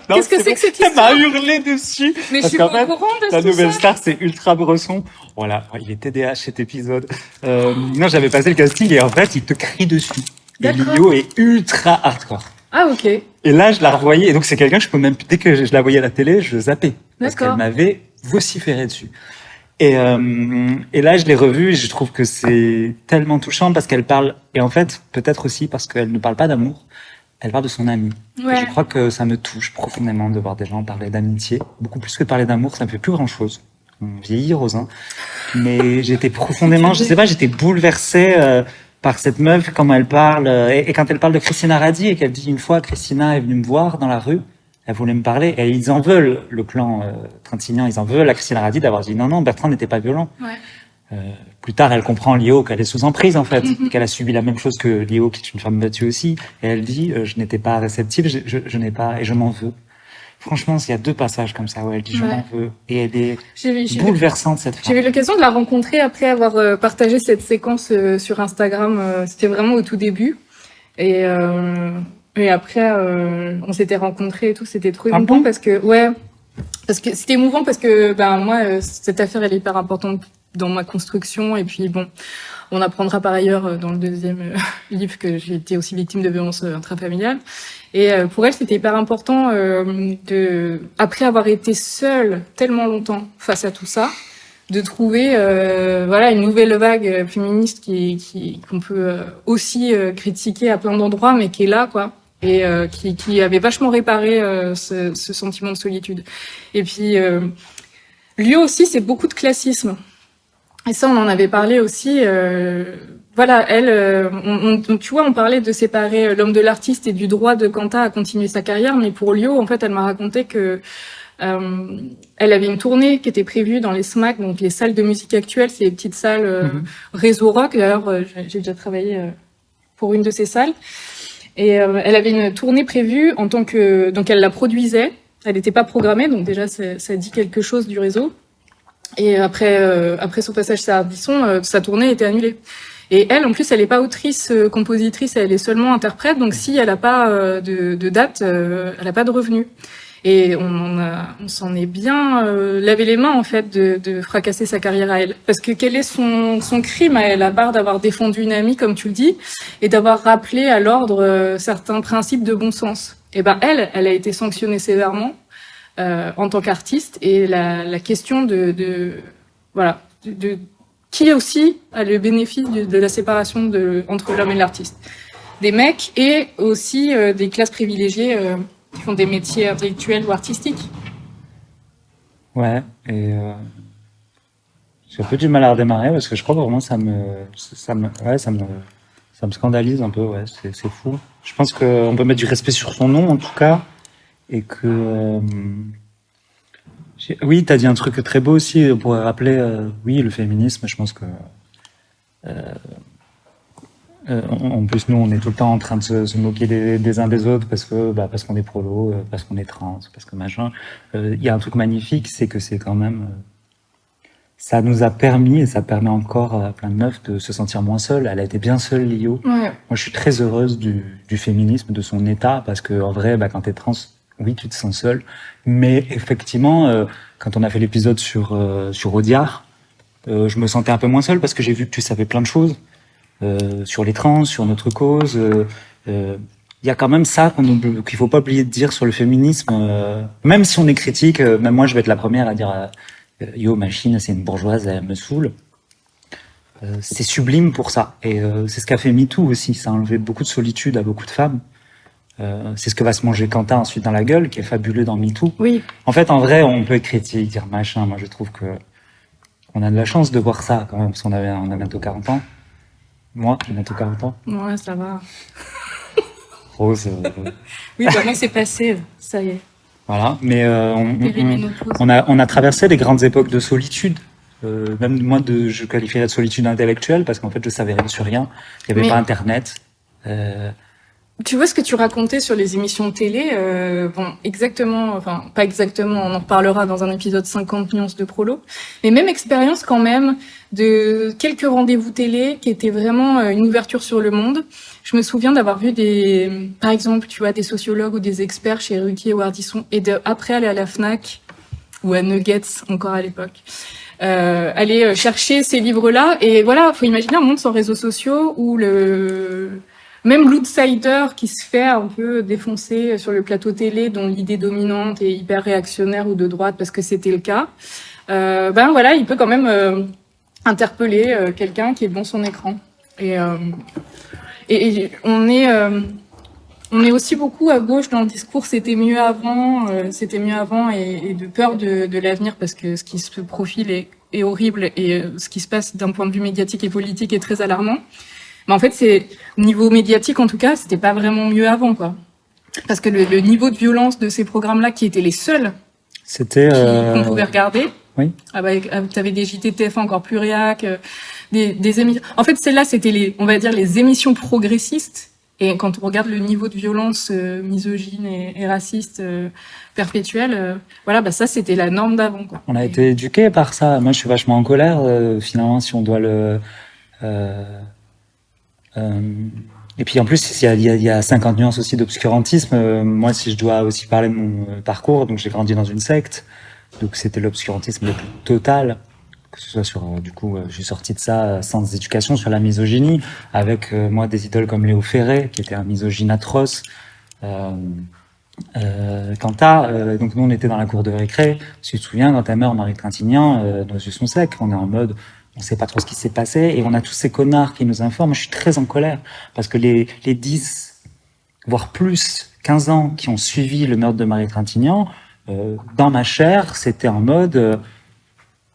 Qu'est-ce que c'est que cette histoire? histoire? Elle m'a hurlé dessus. Mais je suis pas au courant de la tout Nouvelle ça. Star, c'est ultra bresson. Voilà, il est TDAH cet épisode. Non, j'avais passé le casting et en fait, il te crie dessus. Et Lio est ultra hardcore. Ah, ok. Et là, je la revoyais. Et donc, c'est quelqu'un que je peux même, dès que je la voyais à la télé, je zappais. Parce qu'elle m'avait vociféré dessus. Et là, je l'ai revue et je trouve que c'est tellement touchant parce qu'elle parle, et en fait, peut-être aussi parce qu'elle ne parle pas d'amour. Elle parle de son ami. Ouais. Et je crois que ça me touche profondément de voir des gens parler d'amitié. Beaucoup plus que de parler d'amour, ça me fait plus grand chose. On vieillit, Rosin. Mais j'étais profondément, je sais pas, j'étais bouleversée par cette meuf, comment elle parle. Et quand elle parle de Christina Radi et qu'elle dit une fois, Christina est venue me voir dans la rue, elle voulait me parler. Et ils en veulent, le clan Trintignant, ils en veulent à Christina Radi d'avoir dit non, Bertrand n'était pas violent. Ouais. Plus tard, elle comprend Lio qu'elle est sous emprise en fait, qu'elle a subi la même chose que Lio, qui est une femme battue aussi. Et elle dit je n'étais pas réceptive, je n'ai pas et je m'en veux. Franchement, il y a 2 passages comme ça où elle dit je m'en veux et elle est bouleversante cette femme. J'ai eu l'occasion de la rencontrer après avoir partagé cette séquence sur Instagram. C'était vraiment au tout début et après on s'était rencontrés et tout. C'était trop émouvant parce que c'était émouvant parce que moi cette affaire elle est hyper importante dans ma construction et puis bon, on apprendra par ailleurs dans le deuxième livre que j'ai été aussi victime de violences intrafamiliales et pour elle c'était hyper important après avoir été seule tellement longtemps face à tout ça, de trouver une nouvelle vague féministe qu'on peut aussi critiquer à plein d'endroits mais qui est là quoi. Et qui avait vachement réparé ce sentiment de solitude. Et puis lui aussi c'est beaucoup de classisme. Et ça, on en avait parlé aussi. Voilà, elle, tu vois, on parlait de séparer l'homme de l'artiste et du droit de Kanta à continuer sa carrière, mais pour Lyo, en fait, elle m'a raconté que elle avait une tournée qui était prévue dans les SMAC, donc les salles de musique actuelles, c'est les petites salles réseau rock. D'ailleurs, j'ai déjà travaillé pour une de ces salles. Et elle avait une tournée prévue en tant que, donc elle la produisait. Elle n'était pas programmée, donc déjà ça dit quelque chose du réseau. Et après son passage chez Ardisson, sa tournée était annulée. Et elle, en plus, elle n'est pas autrice, compositrice, elle est seulement interprète. Donc si elle n'a pas de date, elle n'a pas de revenus. Et on s'en est bien lavé les mains en fait de fracasser sa carrière à elle. Parce que quel est son crime à elle, à part d'avoir défendu une amie, comme tu le dis, et d'avoir rappelé à l'ordre certains principes de bon sens. Et ben elle a été sanctionnée sévèrement en tant qu'artiste. Et la question de qui aussi a le bénéfice de la séparation entre l'homme et l'artiste. Des mecs et aussi des classes privilégiées qui font des métiers intellectuels ou artistiques. Ouais, et j'ai un peu du mal à redémarrer parce que je crois que vraiment ça me scandalise un peu, ouais, c'est fou. Je pense qu'on peut mettre du respect sur son nom en tout cas, et que oui, t'as dit un truc très beau aussi, on pourrait rappeler, oui, le féminisme, je pense que en plus, nous, on est tout le temps en train de se moquer des uns des autres parce qu'on est prolo, parce qu'on est trans, parce que machin. Il y a un truc magnifique, c'est que c'est quand même, ça nous a permis et ça permet encore à plein de meufs de se sentir moins seules. Elle a été bien seule, Lyo. Ouais. Moi, je suis très heureuse du féminisme, de son état, parce que en vrai, quand t'es trans, oui, tu te sens seule. Mais effectivement, quand on a fait l'épisode sur Audiard, je me sentais un peu moins seule parce que j'ai vu que tu savais plein de choses. Sur les trans, sur notre cause. Il y a quand même ça qu'il faut pas oublier de dire sur le féminisme. Même si on est critique, même moi je vais être la première à dire yo, machine, c'est une bourgeoise, elle me saoule. C'est sublime pour ça. Et c'est ce qu'a fait MeToo aussi. Ça a enlevé beaucoup de solitude à beaucoup de femmes. C'est ce que va se manger Quentin ensuite dans la gueule, qui est fabuleux dans MeToo. Oui. En fait, en vrai, on peut être critique, dire machin. Moi, je trouve que on a de la chance de voir ça quand même, parce qu'on a bientôt 40 ans. Moi, j'ai bientôt 40 ans. Ouais, ça va. Rose. Oui, bah moi c'est passé, ça y est. Voilà, mais Périménopause. on a traversé des grandes époques de solitude. Même moi, je qualifierais de solitude intellectuelle parce qu'en fait, je savais rien sur rien. Il n'y avait pas Internet. Tu vois ce que tu racontais sur les émissions de télé, bon, exactement, enfin, pas exactement, on en reparlera dans un épisode 50 nuances de prolo, mais même expérience quand même de quelques rendez-vous télé qui étaient vraiment une ouverture sur le monde. Je me souviens d'avoir vu par exemple, tu vois, des sociologues ou des experts chez Ruquier ou Ardisson, et après aller à la Fnac, ou à Nuggets, encore à l'époque, aller chercher ces livres-là, et voilà, faut imaginer un monde sans réseaux sociaux où même l'outsider qui se fait un peu défoncer sur le plateau télé, dont l'idée dominante est hyper réactionnaire ou de droite, parce que c'était le cas, voilà, il peut quand même interpeller quelqu'un qui est devant son écran. Et on est aussi beaucoup à gauche dans le discours c'était mieux avant, et de peur de l'avenir, parce que ce qui se profile est horrible, et ce qui se passe d'un point de vue médiatique et politique est très alarmant. Mais en fait, c'est niveau médiatique, en tout cas, c'était pas vraiment mieux avant, quoi. Parce que le niveau de violence de ces programmes-là, qui étaient les seuls qu'on pouvait regarder. Oui. T'avais des JTTF encore plus réac, des émissions. En fait, celles-là, c'était on va dire, les émissions progressistes. Et quand on regarde le niveau de violence misogyne et raciste perpétuel, voilà, ça, c'était la norme d'avant, quoi. On a été éduqués par ça. Moi, je suis vachement en colère, finalement, si on doit le... et puis en plus, il y a 50 nuances aussi d'obscurantisme. Moi, si je dois aussi parler de mon parcours, donc j'ai grandi dans une secte, donc c'était l'obscurantisme le plus total, que ce soit sur, du coup, je suis sorti de ça sans éducation, sur la misogynie, avec moi des idoles comme Léo Ferré, qui était un misogyne atroce. Quentin, donc nous on était dans la cour de récré, tu te souviens, quand ta mère Marie Trintignant, nos yeux sont secs, on est en mode... On sait pas trop ce qui s'est passé, et on a tous ces connards qui nous informent. Moi, je suis très en colère, parce que les 10, voire plus, 15 ans qui ont suivi le meurtre de Marie Trintignant, dans ma chair, c'était en mode,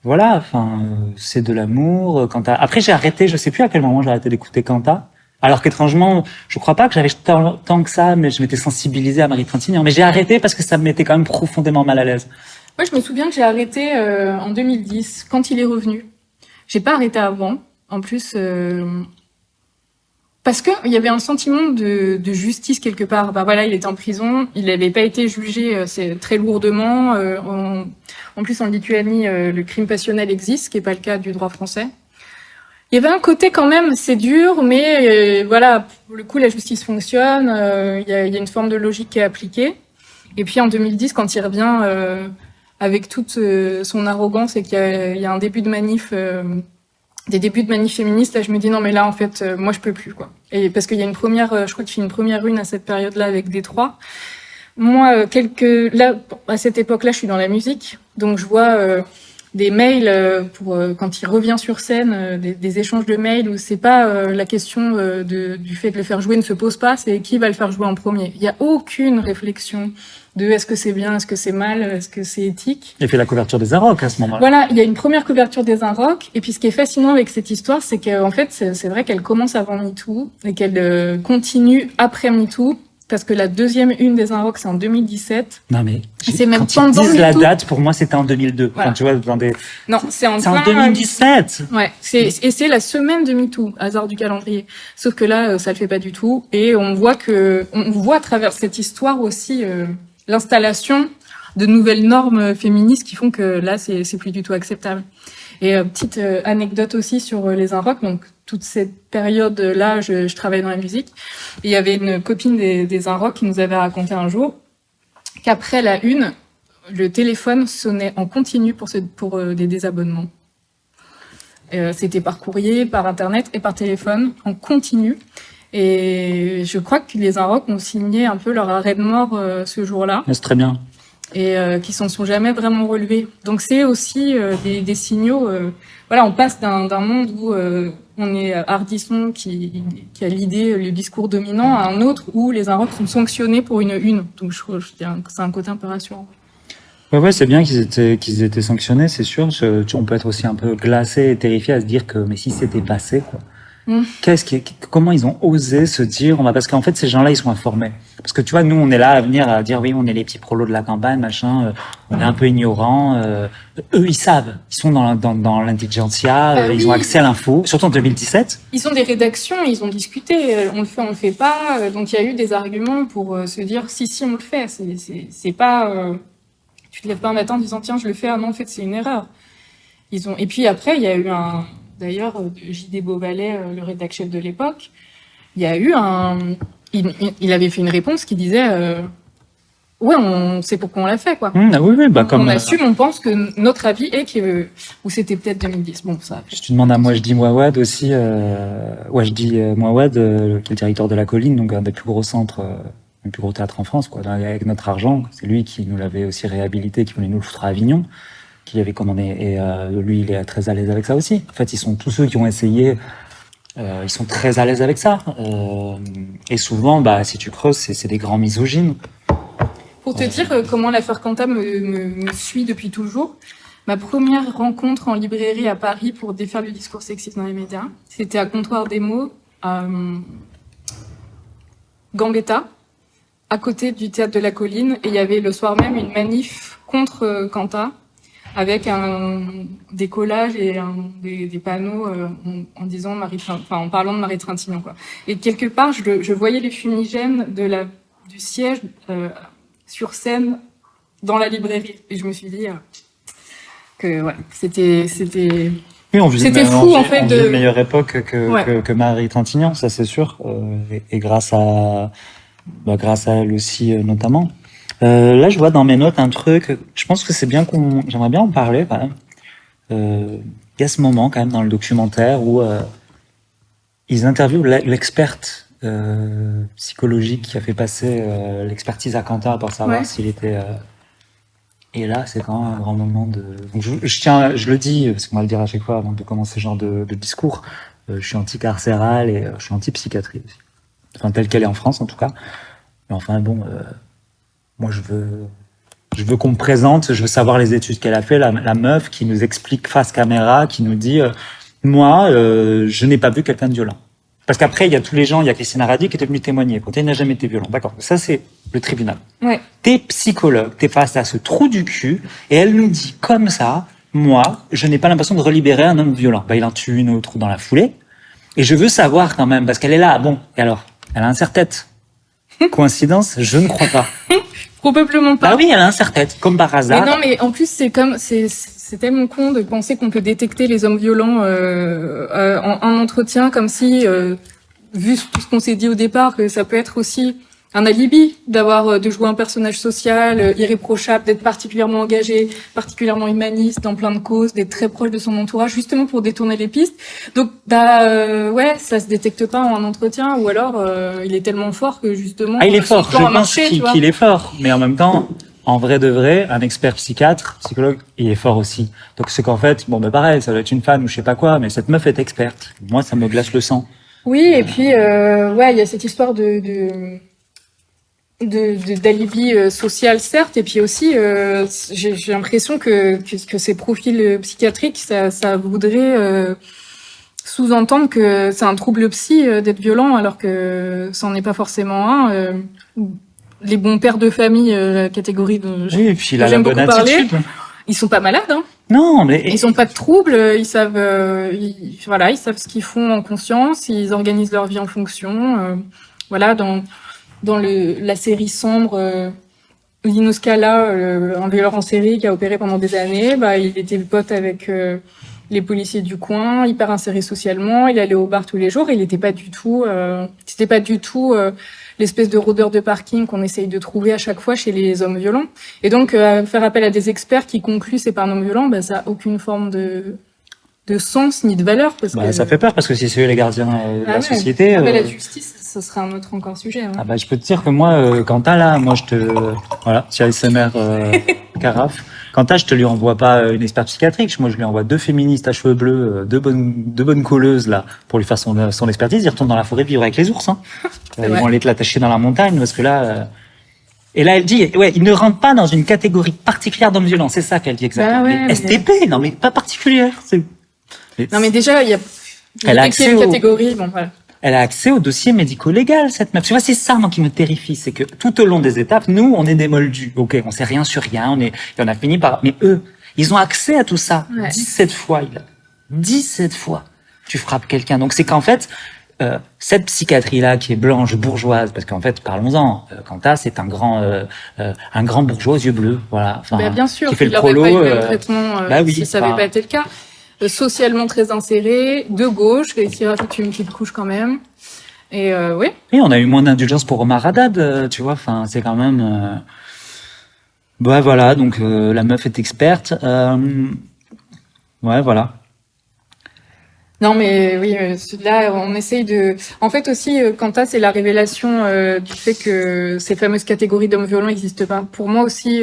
voilà, enfin, c'est de l'amour. Après, j'ai arrêté, je sais plus à quel moment j'ai arrêté d'écouter Kanta. Alors qu'étrangement, je crois pas que j'avais tant que ça, mais je m'étais sensibilisé à Marie Trintignant. Mais j'ai arrêté parce que ça me mettait quand même profondément mal à l'aise. Moi, je me souviens que j'ai arrêté en 2010, quand il est revenu. J'ai pas arrêté avant. En plus, parce que il y avait un sentiment de justice quelque part. Bah voilà, il était en prison, il n'avait pas été jugé c'est très lourdement. En plus, en Lituanie, le crime passionnel existe, ce qui n'est pas le cas du droit français. Il y avait un côté quand même, c'est dur, mais voilà, pour le coup, la justice fonctionne. Il y a une forme de logique qui est appliquée. Et puis en 2010, quand il revient avec toute son arrogance et qu'il y a un début de manif. Des débuts de manif féministes, là, je me dis non, mais là, en fait, moi, je peux plus, quoi. Et parce qu'il y a une première, je crois qu'il fait une première une à cette période-là avec Détroit. Moi, là, à cette époque-là, je suis dans la musique, donc je vois des mails pour quand il revient sur scène, des échanges de mails où c'est pas la question du fait de le faire jouer ne se pose pas, c'est qui va le faire jouer en premier. Il y a aucune réflexion de est-ce que c'est bien, est-ce que c'est mal, est-ce que c'est éthique. Il fait la couverture des Arocs à ce moment-là. Voilà, il y a une première couverture des Inrocks, et puis ce qui est fascinant avec cette histoire, c'est qu'en fait, c'est vrai qu'elle commence avant MeToo, et qu'elle continue après MeToo, parce que la deuxième une des Inrocks, c'est en 2017. Non mais, c'est même quand ils pendant disent la MeToo. date, pour moi, c'était en 2002. Voilà. Enfin, tu vois, dans des... Non, c'est en 2017. Ouais, et c'est la semaine de MeToo, hasard du calendrier. Sauf que là, ça le fait pas du tout, et on voit à travers cette histoire aussi l'installation de nouvelles normes féministes qui font que là, c'est plus du tout acceptable. Et petite anecdote aussi sur les Inrocks, donc toute cette période-là, je travaillais dans la musique, et il y avait une copine des Inrocks qui nous avait raconté un jour qu'après la une, le téléphone sonnait en continu pour des désabonnements. C'était par courrier, par internet et par téléphone, en continu. Et je crois que les Inrocks ont signé un peu leur arrêt de mort ce jour-là. C'est très bien. Et qui s'en sont jamais vraiment relevés. Donc c'est aussi des signaux. Voilà, on passe d'un monde où on est Ardisson qui a l'idée, le discours dominant, à un autre où les Inrocks sont sanctionnés pour une une. Donc je dirais que c'est un côté un peu rassurant. Ouais, c'est bien qu'ils étaient sanctionnés, c'est sûr. On peut être aussi un peu glacé et terrifié à se dire que, mais si c'était passé, quoi. Comment ils ont osé se dire, parce qu'en fait, ces gens-là, ils sont informés. Parce que tu vois, nous, on est là à venir à dire, oui, on est les petits prolos de la campagne, machin, on est un peu ignorants. Eux, ils savent. Ils sont dans l'intelligentsia, ils ont accès à l'info, surtout en 2017. Ils ont des rédactions, ils ont discuté, on le fait pas. Donc il y a eu des arguments pour se dire, si, on le fait. C'est pas, tu te lèves pas un matin en disant, tiens, je le fais, ah non, en fait, c'est une erreur. Et puis après, il y a eu d'ailleurs, J.D. Beauvalet, le rédac chef de l'époque, il y a eu il avait fait une réponse qui disait, ouais, on sait pourquoi on l'a fait, quoi. Oui, comme. On assume, on pense que notre avis est ou c'était peut-être 2010. Bon, ça. Je te demande à Mouajdi Mouawad aussi, Mouajdi Mouawad, qui est le directeur de La Colline, donc un des plus gros centres, un plus gros théâtre en France, quoi, avec notre argent. C'est lui qui nous l'avait aussi réhabilité, qui voulait nous le foutre à Avignon. Qui avait commandé, et lui, il est très à l'aise avec ça aussi. En fait, ils sont tous ceux qui ont essayé, ils sont très à l'aise avec ça. Et souvent, si tu creuses, c'est des grands misogynes. Pour te dire comment l'affaire Kanta me suit depuis toujours, ma première rencontre en librairie à Paris pour défaire le discours sexiste dans les médias, c'était à Comptoir des mots, à Gambetta, à côté du théâtre de la Colline, et il y avait le soir même une manif contre Kanta, avec des collages et des panneaux en disant en parlant de Marie Trintignant, quoi. Et quelque part, je voyais les fumigènes du siège sur scène dans la librairie, et je me suis dit que voilà, c'était oui, c'était fou en fait de meilleure époque que Marie Trintignant, ça c'est sûr, et grâce à elle aussi notamment. Là, je vois dans mes notes un truc. Je pense que c'est bien j'aimerais bien en parler quand même. Il y a ce moment quand même dans le documentaire où ils interviewent l'experte psychologique qui a fait passer l'expertise à Kanta pour savoir s'il était. Et là, c'est quand même un grand moment de. Donc je le dis parce qu'on va le dire à chaque fois avant de commencer ce genre de discours. Je suis anti-carcéral et je suis anti-psychiatrie aussi. Enfin, telle qu'elle est en France en tout cas. Mais enfin bon. Moi, je veux Je veux qu'on me présente, je veux savoir les études qu'elle a fait, la meuf qui nous explique face caméra, qui nous dit moi, je n'ai pas vu quelqu'un de violent. Parce qu'après, il y a tous les gens, il y a Christina Radi qui est venue témoigner. Côté, il n'a jamais été violent. D'accord. Ça, c'est le tribunal. Ouais. T'es psychologue, t'es face à ce trou du cul, et elle nous dit comme ça, moi, je n'ai pas l'impression de relibérer un homme violent. Bah, il en tue une autre dans la foulée. Et je veux savoir quand même, parce qu'elle est là. Bon, et alors, elle a un serre-tête. Coïncidence? Je ne crois pas. Probablement pas. Ah oui, elle a un serre-tête, comme par Mais hasard. non, mais en plus, c'est tellement con de penser qu'on peut détecter les hommes violents en entretien, comme si, vu tout ce qu'on s'est dit au départ, que ça peut être aussi un alibi de jouer un personnage social, irréprochable, d'être particulièrement engagé, particulièrement humaniste dans plein de causes, d'être très proche de son entourage, justement pour détourner les pistes. Donc, ouais, ça se détecte pas en entretien, ou alors il est tellement fort que justement. Ah, il est fort. Je a pense marché, tu vois. qu'il est fort. Mais en même temps, en vrai de vrai, un expert psychologue, il est fort aussi. Donc c'est qu'en fait, bon, ben pareil, ça doit être une femme ou je sais pas quoi, mais cette meuf est experte. Moi, ça me glace le sang. Oui, et puis ouais, il y a cette histoire d'alibi social, certes, et puis aussi j'ai l'impression que ces profils psychiatriques, ça voudrait sous-entendre que c'est un trouble psy d'être violent, alors que ça n'en est pas forcément un. Les bons pères de famille, la catégorie dont Oui, et puis il a la j'aime bonne beaucoup parler, attitude. ils sont pas malades, hein. Non, mais Ils ont pas de troubles, ils savent, voilà, ils savent ce qu'ils font en conscience, ils organisent leur vie en fonction. Voilà, dans la série sombre, Lino Scala, un violeur en série qui a opéré pendant des années, bah il était pote avec les policiers du coin, hyper inséré socialement, il allait au bar tous les jours, et il était pas du tout, c'était pas du tout l'espèce de rôdeur de parking qu'on essaye de trouver à chaque fois chez les hommes violents. Et donc, faire appel à des experts qui concluent c'est pas un homme violent, bah, ça a aucune forme de sens ni de valeur. Parce bah, que... ça fait peur parce que si c'est eux les gardiens de la ouais. société. Ah, bah, la justice, ce serait un autre encore sujet. Hein. Ah bah, je peux te dire que moi, Quentin, là, moi, voilà, petit ASMR carafe. Quentin, je te lui envoie pas une experte psychiatrique. Moi, je lui envoie 2 féministes à cheveux bleus, deux bonnes colleuses, là, pour lui faire son expertise. Il retourne dans la forêt vivre avec les ours, hein. Ils vont aller te l'attacher dans la montagne, parce que là, et là, elle dit, ouais, il ne rentre pas dans une catégorie particulière d'hommes violents. C'est ça qu'elle dit exactement. Bah ouais, mais STP, non, mais pas particulière. Non, mais déjà, il y a Elle a dès qu'il y a accès une au- catégorie, bon, voilà. Elle a accès au dossier médico-légal, cette meuf. Tu vois, c'est ça, moi, qui me terrifie. C'est que tout au long des étapes, nous, on est des moldus. Ok, on sait rien sur rien, et on a fini par, mais eux, ils ont accès à tout ça. Ouais. 17 fois, 17 fois, tu frappes quelqu'un. Donc, c'est qu'en fait, cette psychiatrie-là, qui est blanche, bourgeoise, parce qu'en fait, parlons-en, Quentin, c'est un grand bourgeois aux yeux bleus, voilà. Enfin, Bah, bien sûr, qui fait il le n'aurait prolo. pas eu le même traitement bah oui, si ça n'avait enfin, pas été le cas. Socialement très inséré, de gauche, et qui rajoute une petite couche quand même. Et oui. Oui, on a eu moins d'indulgence pour Omar Haddad, tu vois. Enfin, c'est quand même. Bah voilà, donc la meuf est experte. Ouais, voilà. Non, mais oui, là, on essaye de... En fait, aussi, Quanta, c'est la révélation du fait que ces fameuses catégories d'hommes violents n'existent pas. Pour moi aussi,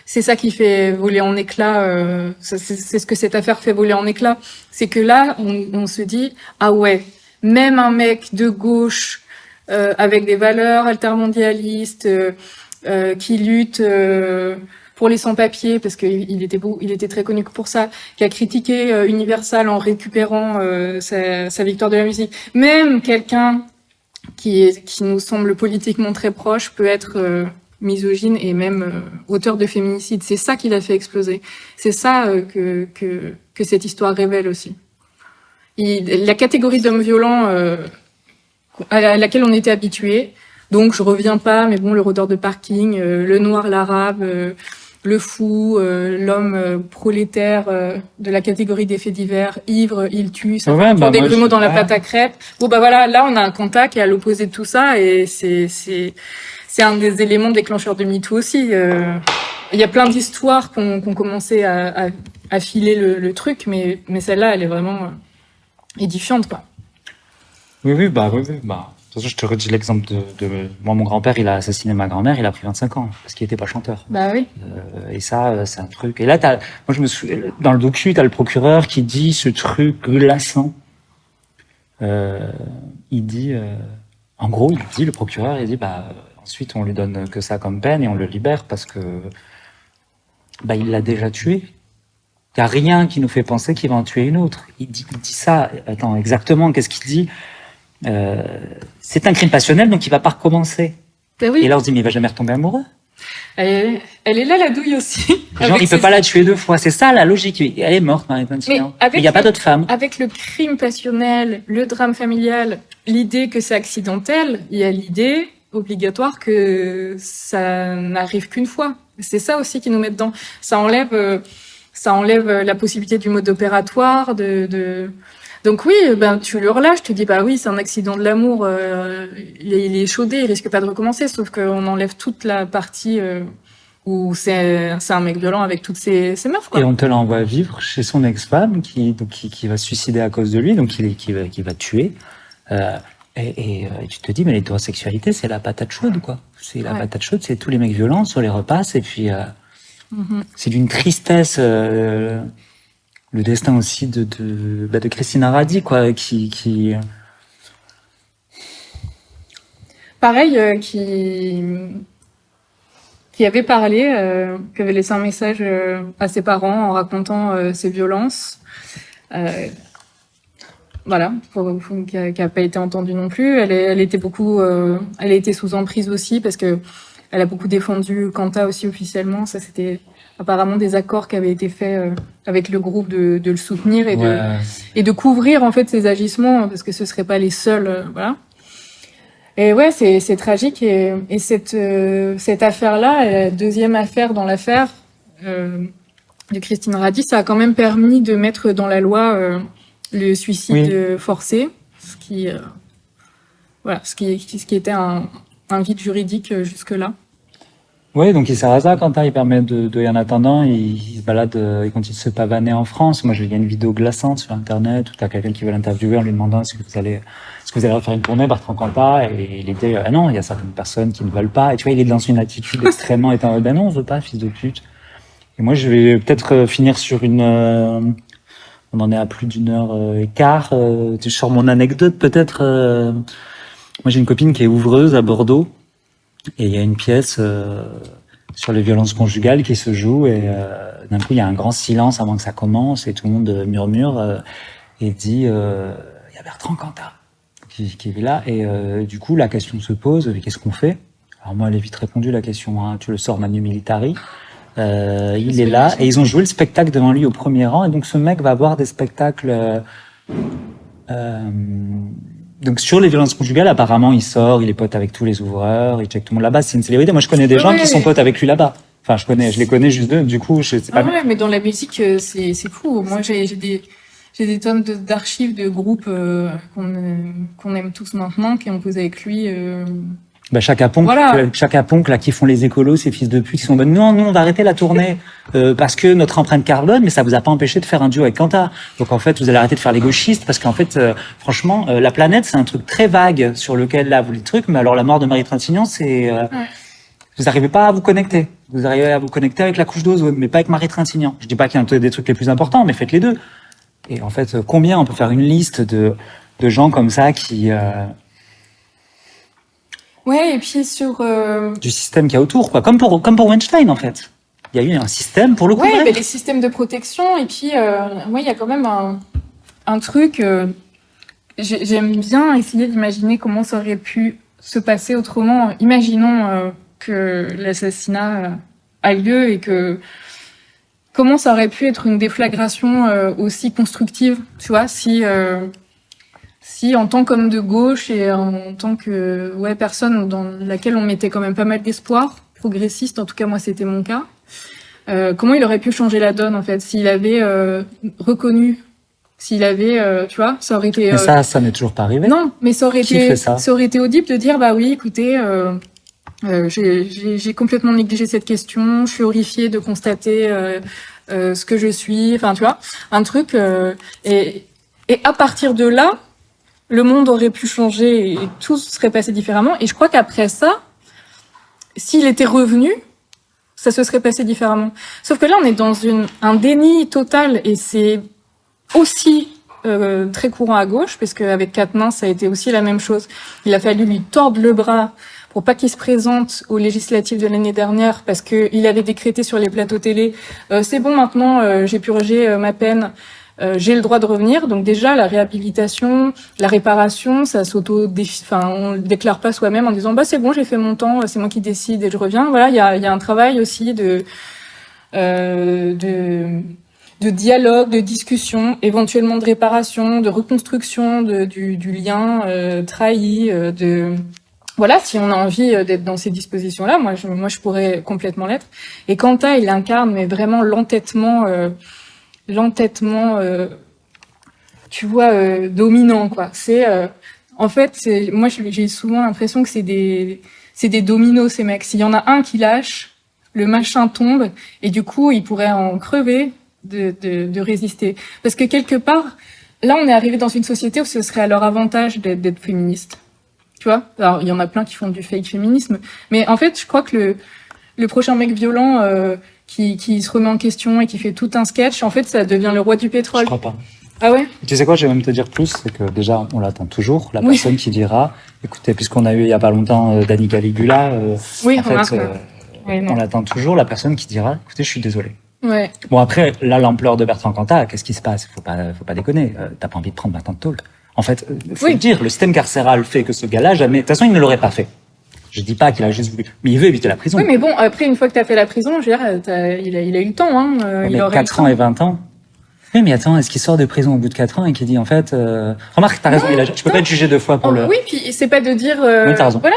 c'est ça qui fait voler en éclats. C'est ce que cette affaire fait voler en éclats. C'est que là, on se dit, ah ouais, même un mec de gauche avec des valeurs altermondialistes qui lutte... pour les sans-papiers, parce qu'il était très connu pour ça, qui a critiqué Universal en récupérant sa victoire de la musique. Même quelqu'un qui nous semble politiquement très proche peut être misogyne et même auteur de féminicide. C'est ça qui l'a fait exploser. C'est ça que cette histoire révèle aussi. La catégorie d'hommes violents à laquelle on était habitué. Donc je reviens pas, mais bon, le rôdeur de parking, le noir, l'arabe, le fou, l'homme prolétaire de la catégorie des faits divers, ivre, il tue, ça Ouais, fait bah, des moi, grumeaux je- dans la ouais. pâte à crêpes. Bon bah voilà, là on a un Quanta qui est à l'opposé de tout ça et c'est un des éléments déclencheurs de MeToo aussi. Il y a plein d'histoires qu'on commencé à filer le truc, mais celle-là elle est vraiment édifiante quoi. Oui, bah. De toute façon, je te redis l'exemple de moi, mon grand-père, il a assassiné ma grand-mère, il a pris 25 ans, parce qu'il était pas chanteur. Bah oui. Et ça, c'est un truc. Et là, moi, je me souviens, dans le docu, t'as le procureur qui dit ce truc glaçant. Il dit, en gros, le procureur, il dit, bah, ensuite, on lui donne que ça comme peine et on le libère parce que bah, il l'a déjà tué. Il n'y a rien qui nous fait penser qu'il va en tuer une autre. Il dit ça. Attends, exactement, qu'est-ce qu'il dit? C'est un crime passionnel, donc il va pas recommencer. Ben oui. Et là, on se dit, mais il va jamais retomber amoureux. Elle est là, la douille aussi. Genre, il peut pas la tuer 2 fois. C'est ça, la logique. Elle est morte, Marie Trintignant. Mais Il n'y a pas d'autre femme. Avec le crime passionnel, le drame familial, l'idée que c'est accidentel, il y a l'idée obligatoire que ça n'arrive qu'une fois. C'est ça aussi qui nous met dedans. Ça enlève la possibilité du mode opératoire, Donc oui, ben tu le relâches, tu dis bah oui, c'est un accident de l'amour, il est chaudé, il risque pas de recommencer, sauf qu'on enlève toute la partie où c'est un mec violent avec toutes ses meufs, quoi. Et on te l'envoie vivre chez son ex-femme qui va se suicider à cause de lui, donc qui va tuer. Et tu te dis, mais l'hétérosexualité, c'est la patate chaude, quoi. C'est la patate chaude, c'est tous les mecs violents sur les repas, et puis c'est d'une tristesse. Le destin aussi de Christina Radi, quoi, qui... Pareil, qui avait parlé, qui avait laissé un message à ses parents en racontant ses violences. Voilà, qui a pas été entendue non plus. Elle était beaucoup, elle a été sous emprise aussi parce que elle a beaucoup défendu Quentin aussi officiellement. Ça, c'était apparemment des accords qui avaient été faits avec le groupe de le soutenir et de couvrir en fait ses agissements parce que ce seraient pas les seuls, voilà. Et ouais, c'est tragique et cette affaire-là, la deuxième affaire dans l'affaire de Christine Radi, ça a quand même permis de mettre dans la loi le suicide forcé, ce qui était un vide juridique jusque-là. Oui, donc il sert à ça, Quentin, il permet et en attendant, il se balade, il continue de se pavaner en France. Moi, il y a une vidéo glaçante sur Internet où t'as quelqu'un qui veut l'interviewer en lui demandant est-ce que vous allez refaire une tournée, Bertrand Cantat, et il dit, ah non, il y a certaines personnes qui ne veulent pas. Et tu vois, il est dans une attitude extrêmement étant, ben non, on veut pas, fils de pute. Et moi, je vais peut-être finir sur on en est à plus d'1h15, sur mon anecdote, peut-être, moi, j'ai une copine qui est ouvreuse à Bordeaux. Et il y a une pièce sur les violences conjugales qui se joue et d'un coup il y a un grand silence avant que ça commence et tout le monde murmure et dit il y a Bertrand Cantat qui est là et du coup la question se pose qu'est-ce qu'on fait? Alors moi elle est vite répondu la question hein, tu le sors Manu Militari il est là et ils ont joué le spectacle devant lui au premier rang et donc ce mec va voir des spectacles donc sur les violences conjugales, apparemment, il sort, il est pote avec tous les ouvreurs, il check tout le monde là-bas. C'est une célébrité. Moi, je connais des gens qui sont potes avec lui là-bas. Enfin, je les connais juste d'eux. Du coup, je sais pas. Ouais, mais dans la musique, c'est fou. Moi, j'ai des tonnes d'archives de groupes qu'on aime tous maintenant, qui ont posé avec lui. Chaka Ponk, là, qui font les écolos, ces fils de pute, qui sont bonnes. Non, on va arrêter la tournée, parce que notre empreinte carbone, mais ça vous a pas empêché de faire un duo avec Quentin. Donc, en fait, vous allez arrêter de faire les gauchistes, parce qu'en fait, franchement, la planète, c'est un truc très vague sur lequel, là, vous les trucs, mais alors la mort de Marie Trintignant, c'est, vous arrivez pas à vous connecter. Vous arrivez à vous connecter avec la couche d'ozone, mais pas avec Marie Trintignant. Je dis pas qu'il y a des trucs les plus importants, mais faites les deux. Et en fait, combien on peut faire une liste de gens comme ça qui, ouais, et puis sur du système qu'il y a autour, quoi. Comme pour Weinstein, en fait. Il y a eu un système pour le coup. Ouais, mais les systèmes de protection, et puis, il y a quand même un truc. J'aime bien essayer d'imaginer comment ça aurait pu se passer autrement. Imaginons que l'assassinat a lieu et que comment ça aurait pu être une déflagration aussi constructive, tu vois, si en tant qu'homme de gauche et en tant que personne dans laquelle on mettait quand même pas mal d'espoir, progressiste, en tout cas moi c'était mon cas, comment il aurait pu changer la donne en fait, s'il avait reconnu, s'il avait, tu vois, ça aurait été... Mais ça n'est toujours pas arrivé. Non, mais ça aurait aurait été audible de dire, bah oui, écoutez, j'ai complètement négligé cette question, je suis horrifiée de constater ce que je suis, enfin tu vois, un truc, et à partir de là, le monde aurait pu changer et tout serait passé différemment. Et je crois qu'après ça, s'il était revenu, ça se serait passé différemment. Sauf que là, on est dans un déni total et c'est aussi très courant à gauche, parce qu'avec Quatennens, ça a été aussi la même chose. Il a fallu lui tordre le bras pour pas qu'il se présente aux législatives de l'année dernière parce que il avait décrété sur les plateaux télé c'est bon maintenant j'ai purgé ma peine. J'ai le droit de revenir. Donc déjà, la réhabilitation, la réparation, ça on le déclare pas soi-même en disant c'est bon, j'ai fait mon temps, c'est moi qui décide et je reviens. Voilà, il y a un travail aussi de dialogue, de discussion, éventuellement de réparation, de reconstruction du lien trahi, voilà, si on a envie d'être dans ces dispositions-là, moi je pourrais complètement l'être. Et Quentin, il incarne mais vraiment l'entêtement tu vois dominant quoi. C'est en fait moi j'ai souvent l'impression que c'est des dominos ces mecs. S'il y en a un qui lâche, le machin tombe et du coup, il pourrait en crever de résister parce que quelque part là on est arrivé dans une société où ce serait à leur avantage d'être féministe. Tu vois? Alors il y en a plein qui font du fake féminisme, mais en fait, je crois que le prochain mec violent qui se remet en question et qui fait tout un sketch, en fait, ça devient le roi du pétrole. Je crois pas. Ah ouais? Tu sais quoi, je vais même te dire plus, c'est que déjà, on l'attend toujours, la Oui. personne qui dira, écoutez, puisqu'on a eu il y a pas longtemps Dani Caligula, Oui, en fait, oui, non. on l'attend toujours, la personne qui dira, écoutez, je suis désolé. Ouais. Bon, après, là, l'ampleur de Bertrand Cantat, qu'est-ce qui se passe? Faut pas déconner. T'as pas envie de prendre 20 ans de tôle. En fait, faut Oui. le dire, le système carcéral fait que ce gars-là, jamais, de toute façon, il ne l'aurait pas fait. Je dis pas qu'il a juste voulu, mais il veut éviter la prison. Oui, mais bon, après, une fois que t'as fait la prison, je veux dire, il a eu le temps, hein. Mais Il aurait 4 eu ans le et 20 ans. Oui, mais attends, est-ce qu'il sort de prison au bout de 4 ans et qu'il dit, en fait, remarque, t'as raison, tu peux pas être jugé 2 fois pour temps. le... Oui, puis c'est pas de dire. Oui, t'as raison. Voilà,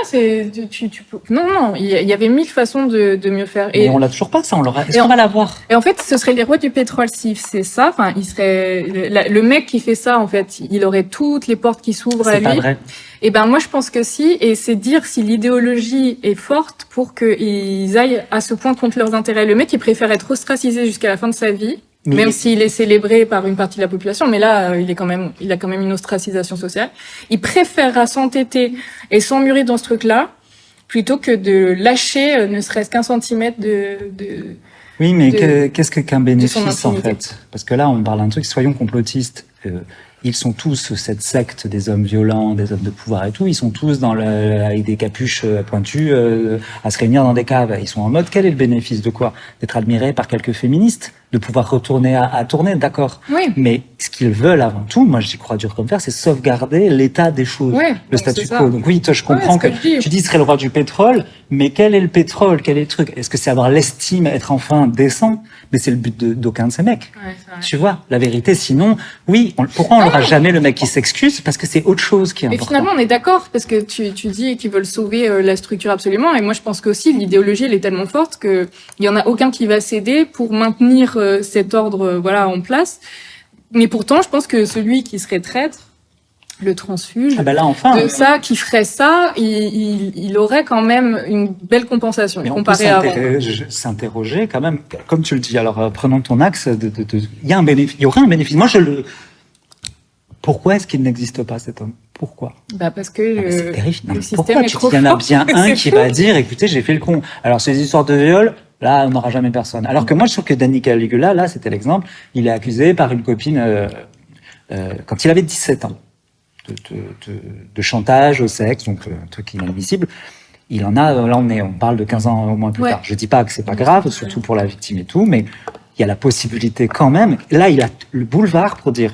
non, il y avait 1000 façons de mieux faire. Et on l'a toujours pas, ça, est-ce Et qu'on va l'avoir? Et en fait, ce serait les rois du pétrole si c'est ça. Enfin, il serait le mec qui fait ça. En fait, il aurait toutes les portes qui s'ouvrent à C'est lui. pas vrai. Et ben moi, je pense que si. Et c'est dire si l'idéologie est forte pour qu'ils aillent à ce point contre leurs intérêts. Le mec, il préfère être ostracisé jusqu'à la fin de sa vie, Mais même s'il est célébré par une partie de la population. Mais là, il a quand même une ostracisation sociale. Il préférera s'entêter et s'emmurer dans ce truc-là plutôt que de lâcher ne serait-ce qu'un centimètre de Oui, mais de- qu'est-ce qu'un son bénéfice, en intimité. fait? Parce que là, on parle d'un truc, soyons complotistes. Ils sont tous cette secte des hommes violents, des hommes de pouvoir et tout. Ils sont tous avec des capuches pointues à se réunir dans des caves. Ils sont en mode, quel est le bénéfice de quoi? D'être admirés par quelques féministes, de pouvoir retourner à tourner, d'accord. Oui. Mais ce qu'ils veulent avant tout, moi j'y crois dur comme fer, c'est sauvegarder l'état des choses, Ouais, le donc statu c'est ça. quo. Donc oui, toi je comprends c'est que ce que je dis. tu dis ce serait le roi du pétrole, mais quel est le pétrole? Quel est le truc? Est-ce que c'est avoir l'estime, être enfin décent? Mais c'est le but d'aucun de ces mecs. Ouais, c'est vrai. Tu vois, la vérité, sinon, oui, pourquoi on n'aura jamais le mec qui s'excuse? Parce que c'est autre chose qui est Mais important. finalement, on est d'accord, parce que tu dis qu'ils veulent sauver la structure absolument, et moi je pense qu'aussi l'idéologie elle est tellement forte que il y en a aucun qui va céder pour maintenir cet ordre voilà en place. Mais pourtant, je pense que celui qui serait traître, le transfuge, Ah ben là, enfin. de ça, qui ferait ça, il aurait quand même une belle compensation Mais on peut comparé à avant. s'interroger quand même, comme tu le dis. Alors, prenons ton axe. Il y a un bénéfice. Il y aurait un bénéfice. Moi, pourquoi est-ce qu'il n'existe pas cet homme? Pourquoi? Bah parce que Ah, mais c'est terrifiant. Non, le mais système pourquoi est tu trop dis, il y en a fort. bien un C'est qui fou. va dire, écoutez, j'ai fait le con. Alors, ces histoires de viol, là, on n'aura jamais personne. Alors que moi, je trouve que Dani Caligula, là, c'était l'exemple. Il est accusé par une copine quand il avait 17 ans de chantage au sexe, donc un truc inadmissible. Il en a, là, on parle de 15 ans au moins plus Ouais. tard. Je dis pas que c'est pas grave, surtout pour la victime et tout, mais il y a la possibilité quand même. Là, il a le boulevard pour dire,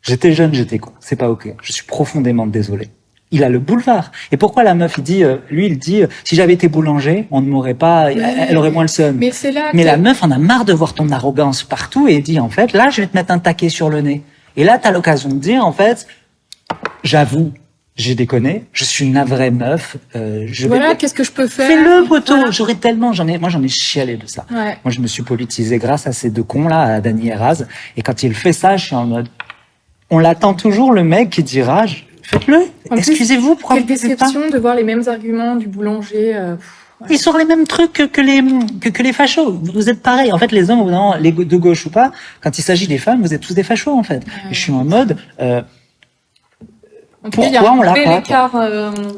j'étais jeune, j'étais con, c'est pas ok. Je suis profondément désolé. Il a le boulevard. Et pourquoi la meuf, il dit, si j'avais été boulanger, on ne m'aurait pas, elle aurait moins le seum. Mais c'est là Mais que- la meuf en a marre de voir ton arrogance partout et dit, en fait, là, je vais te mettre un taquet sur le nez. Et là, t'as l'occasion de dire, en fait, j'avoue, j'ai déconné, je suis une vraie meuf, voilà, qu'est-ce que je peux faire? fais-le, poteau. Voilà. J'aurais tellement, moi, j'en ai chialé de ça. Ouais. Moi, je me suis politisé grâce à ces deux cons-là, à Dani et Raz. Et quand il fait ça, je suis en mode, on l'attend toujours, le mec qui dira, faites-le. En plus, Excusez-vous, pourquoi Quelle vous ne faites pas? déception de voir les mêmes arguments du boulanger. Ils sont les mêmes trucs que les fachos. Vous êtes pareil. En fait, les hommes, non, les de gauche ou pas, quand il s'agit des femmes, vous êtes tous des fachos, en fait. Et je suis en mode, En tout cas, il y a pourquoi on un l'a bel pas, écart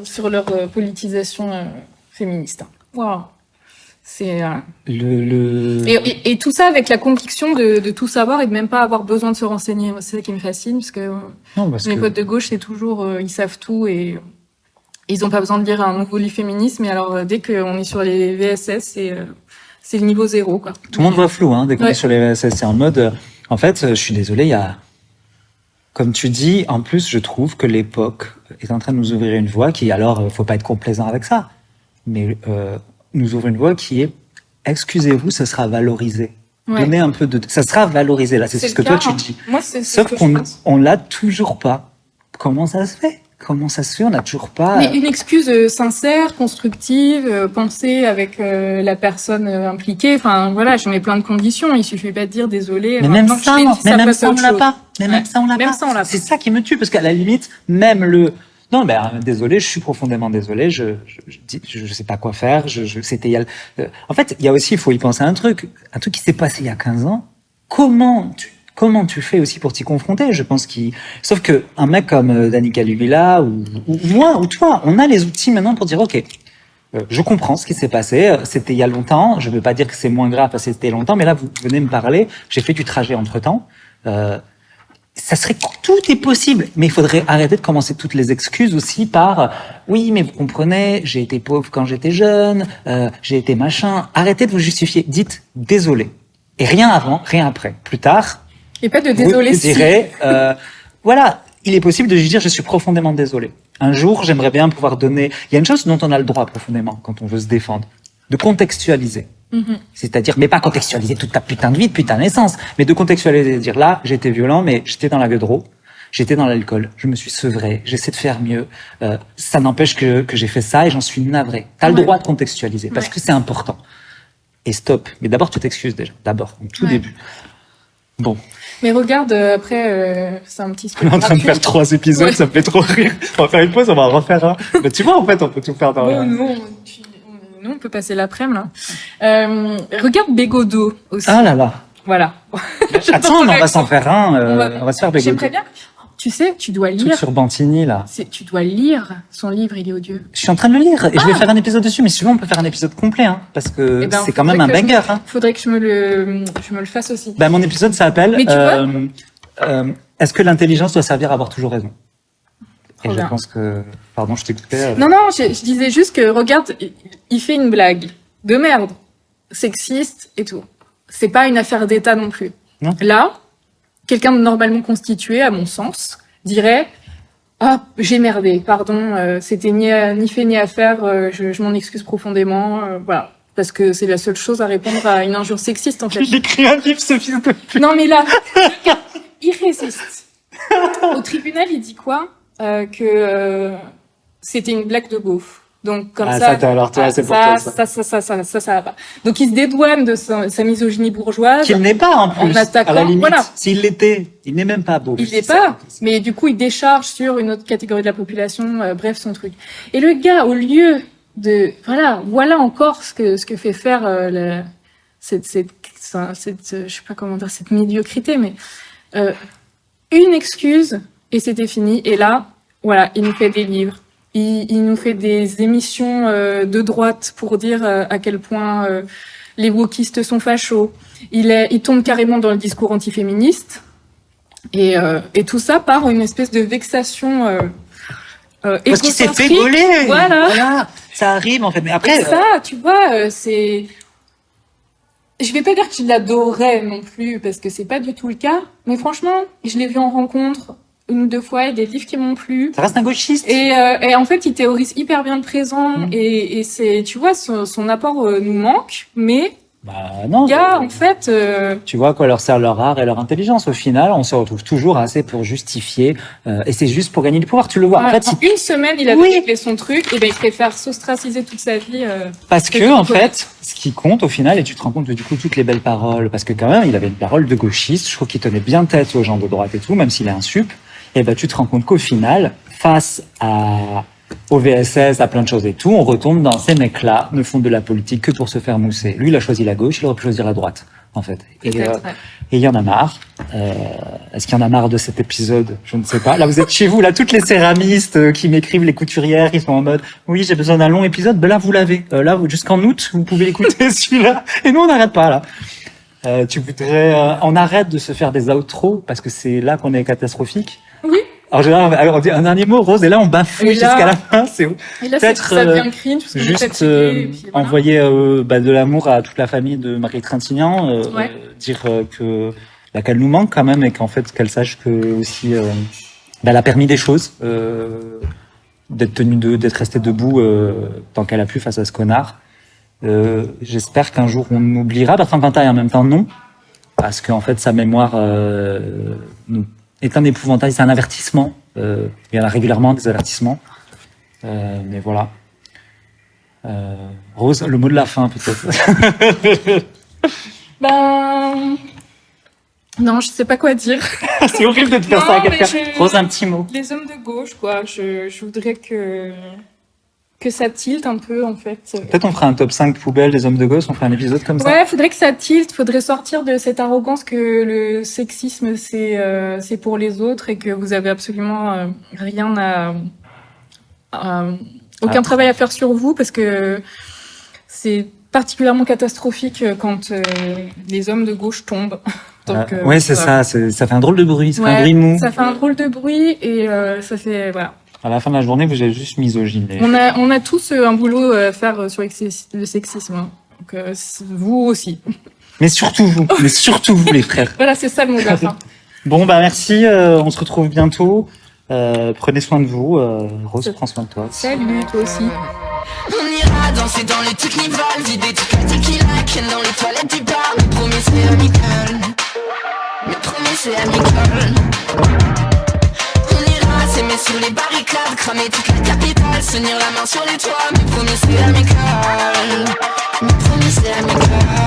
sur leur politisation féministe. Waouh. C'est et tout ça avec la conviction de tout savoir et de même pas avoir besoin de se renseigner. Moi, c'est ça qui me fascine parce que non, parce mes que, potes de gauche c'est toujours ils savent tout et Ils ont pas besoin de lire un nouveau livre féministe, mais alors dès qu'on est sur les VSS, c'est le niveau 0, quoi. Tout le monde voit flou, hein, dès qu'on Ouais. est sur les VSS. C'est en mode, en fait, je suis désolé, il y a, comme tu dis, en plus, je trouve que l'époque est en train de nous ouvrir une voie qui, alors, faut pas être complaisant avec ça, mais nous ouvre une voie qui est, excusez-vous, ce sera valorisé. Ouais. Donnez un peu de, ça sera valorisé là, c'est ce le que cas, toi tu hein. dis. Moi, c'est ce Sauf que je qu'on pense. on l'a toujours pas. Comment ça se fait? Comment ça se fait? On n'a toujours pas. Mais une excuse sincère, constructive, pensée avec la personne impliquée. Enfin, voilà, je mets plein de conditions. Il suffit pas de dire désolé. Mais même maintenant que ça, je l'ai dit, mais même passe à ça, on autre l'a chose. pas. Mais même Ouais. ça, on l'a Même pas. ça, on l'a C'est pas. ça qui me tue, parce qu'à la limite, même le, non, ben, désolé, je suis profondément désolé, je sais pas quoi faire, c'était, en fait, il y a aussi, il faut y penser à un truc qui s'est passé il y a 15 ans. Comment tu fais aussi pour t'y confronter? Je pense sauf que un mec comme Danny Caligula ou moi ou toi, on a les outils maintenant pour dire, OK, je comprends ce qui s'est passé. C'était il y a longtemps. Je ne veux pas dire que c'est moins grave parce que c'était longtemps, mais là, vous venez me parler. J'ai fait du trajet entre-temps. Ça serait, tout est possible, mais il faudrait arrêter de commencer toutes les excuses aussi par oui, mais vous comprenez, j'ai été pauvre quand j'étais jeune, j'ai été machin. Arrêtez de vous justifier. Dites désolé. Et rien avant, rien après. Plus tard, Et pas de désolé vous si. direz, voilà, il est possible de dire je suis profondément désolé. Un jour, j'aimerais bien pouvoir donner. Il y a une chose dont on a le droit profondément quand on veut se défendre, de contextualiser. Mhm. C'est-à-dire, mais pas contextualiser toute ta putain de vie, de putain de naissance, mais de contextualiser, de dire là, j'ai été violent, mais j'étais dans la gueudreau, j'étais dans l'alcool, je me suis sevré, j'essaie de faire mieux. Ça n'empêche que j'ai fait ça et j'en suis navré. T'as le Ouais. droit de contextualiser parce Ouais. que c'est important. Et stop. Mais d'abord, tu t'excuses déjà. D'abord, au tout Ouais. début. Bon. Mais regarde, après, c'est un petit On est en train de faire gratuit. 3 épisodes, Ouais. ça me fait trop rire. On va faire une pause, on va en refaire un. Mais tu vois, en fait, on peut tout faire dans Bon, nous, on peut passer l'après-midi, là. Regarde Bégodeau aussi. Ah là là. Voilà. Attends, mais on va s'en faire un. On va se faire J'aimerais Bégodeau. bien. Tu sais, tu dois Tout lire. sur Bantigny, là. Tu dois lire son livre, il est odieux. Je suis en train de le lire et je vais faire un épisode dessus, mais si tu veux, on peut faire un épisode complet, hein, parce que Eh ben, c'est quand même un faudrait que banger. Hein. Faudrait que je me le fasse aussi. Ben, mon épisode s'appelle Mais tu vois Est-ce que l'intelligence doit servir à avoir toujours raison? Et Trop je bien. pense que... Pardon, je t'écoutais. Non, je disais juste que, regarde, il fait une blague de merde, sexiste et tout. C'est pas une affaire d'État non plus. Non. Là, quelqu'un de normalement constitué, à mon sens, dirait « Ah, j'ai merdé, pardon, c'était ni fait ni à faire, je m'en excuse profondément, voilà. » Parce que c'est la seule chose à répondre à une injure sexiste, en fait. Il écrit un livre, ce fils de pute. Non, mais là, il résiste. Au tribunal, il dit quoi? Que c'était une blague de beauf. Donc, comme Ah, ça. ça, t'as- alors, toi, c'est pour ça, toi, ça va pas. Donc, il se dédouane de sa misogynie bourgeoise. Qu'il n'est pas, en plus, attaquant, à la limite. voilà. S'il l'était, il n'est même pas beau. Il l'est pas, mais du coup, il décharge sur une autre catégorie de la population, bref, son truc. Et le gars, au lieu de, voilà encore ce que fait faire cette, je sais pas comment dire, cette médiocrité, mais une excuse et c'était fini. Et là, voilà, il nous fait des livres, il nous fait des émissions de droite pour dire à quel point les wokistes sont fachos. Il tombe carrément dans le discours antiféministe. Et tout ça par une espèce de vexation Parce qu'il s'est fait égocentrique. gauler. Voilà. Ça arrive, en fait. Mais Et après, ça, tu vois, c'est... Je vais pas dire que je l'adorais non plus, parce que c'est pas du tout le cas. Mais franchement, je l'ai vu en rencontre une ou deux fois, il y a des livres qui m'ont plu. ça reste un gauchiste. Et en fait, il théorise hyper bien le présent. Mm. Et c'est, tu vois, son apport nous manque. Mais Bah, non. il y a, en fait... Tu vois à quoi leur sert leur art et leur intelligence. Au final, on se retrouve toujours assez pour justifier, et c'est juste pour gagner du pouvoir. Tu le vois. En fait, en une semaine, il a Oui. réglé son truc, et ben il préfère s'ostraciser toute sa vie. parce c'est que, tout en pour- fait, ce qui compte au final, et tu te rends compte que du coup, toutes les belles paroles, parce que quand même, il avait une parole de gauchiste, je trouve qu'il tenait bien tête aux gens de droite et tout, même s'il est un sup, et ben, tu te rends compte qu'au final, face au VSS, à plein de choses et tout, on retombe dans ces mecs-là ne font de la politique que pour se faire mousser. Lui, il a choisi la gauche, il aurait pu choisir la droite, en fait. Peut-être, ouais. Et il y en a marre. Est-ce qu'il y en a marre de cet épisode? Je ne sais pas. Là, vous êtes chez vous, là, toutes les céramistes qui m'écrivent, les couturières, qui sont en mode, oui, j'ai besoin d'un long épisode. Ben là, vous l'avez. Là, jusqu'en août, vous pouvez l'écouter, celui-là. Et nous, on n'arrête pas, là. Tu voudrais, on arrête de se faire des outros parce que c'est là qu'on est catastrophique. Oui. En général, on dit un dernier mot, Rose, et là, on bafouille Et là- jusqu'à la fin. C'est Et là, Peut-être, ça devient cringe parce que juste envoyer de l'amour à toute la famille de Marie Trintignant, Ouais. dire que qu'elle nous manque quand même et qu'en fait qu'elle sache que aussi elle a permis des choses, d'être restée debout tant qu'elle a pu face à ce connard. J'espère qu'un jour on oubliera Bertrand Cantat et en même temps non, parce qu'en fait sa mémoire est un épouvantail, c'est un avertissement. Il y en a régulièrement des avertissements, mais voilà. Rose, le mot de la fin peut-être. Ben. Non, je sais pas quoi dire. C'est horrible de te faire Non, ça à mais quelqu'un. je- Rose, un petit mot. Les hommes de gauche, quoi. Je voudrais que ça tilte un peu, en fait. Peut-être on fera un top 5 poubelle des hommes de gauche, on fera un épisode comme ça. Ouais, faudrait que ça tilte, faudrait sortir de cette arrogance que le sexisme c'est pour les autres et que vous avez absolument rien aucun travail à faire sur vous parce que c'est particulièrement catastrophique quand les hommes de gauche tombent. Donc, ouais, c'est voilà. ça fait un drôle de bruit, ça fait un Ouais, bruit mou. ça fait un drôle de bruit et ça fait voilà. À la fin de la journée, vous êtes juste misogyné. On a tous un boulot à faire sur le sexisme. Hein. Donc vous aussi. Mais surtout vous, les frères. Voilà, c'est ça le mot de la fin. Bon, bah merci, on se retrouve bientôt. Prenez soin de vous. Rose, prends soin de toi. Salut, toi aussi. On ira danser dans les technivals, vider toute la tequila, ken dans les toilettes du bar. Mais promis c'est amical, mais promis c'est amical. On ira s'aimer sur les barricades, cramer toute la capitale, se tenir la main sur les toits. Mais promis c'est amical, mais promis c'est amical.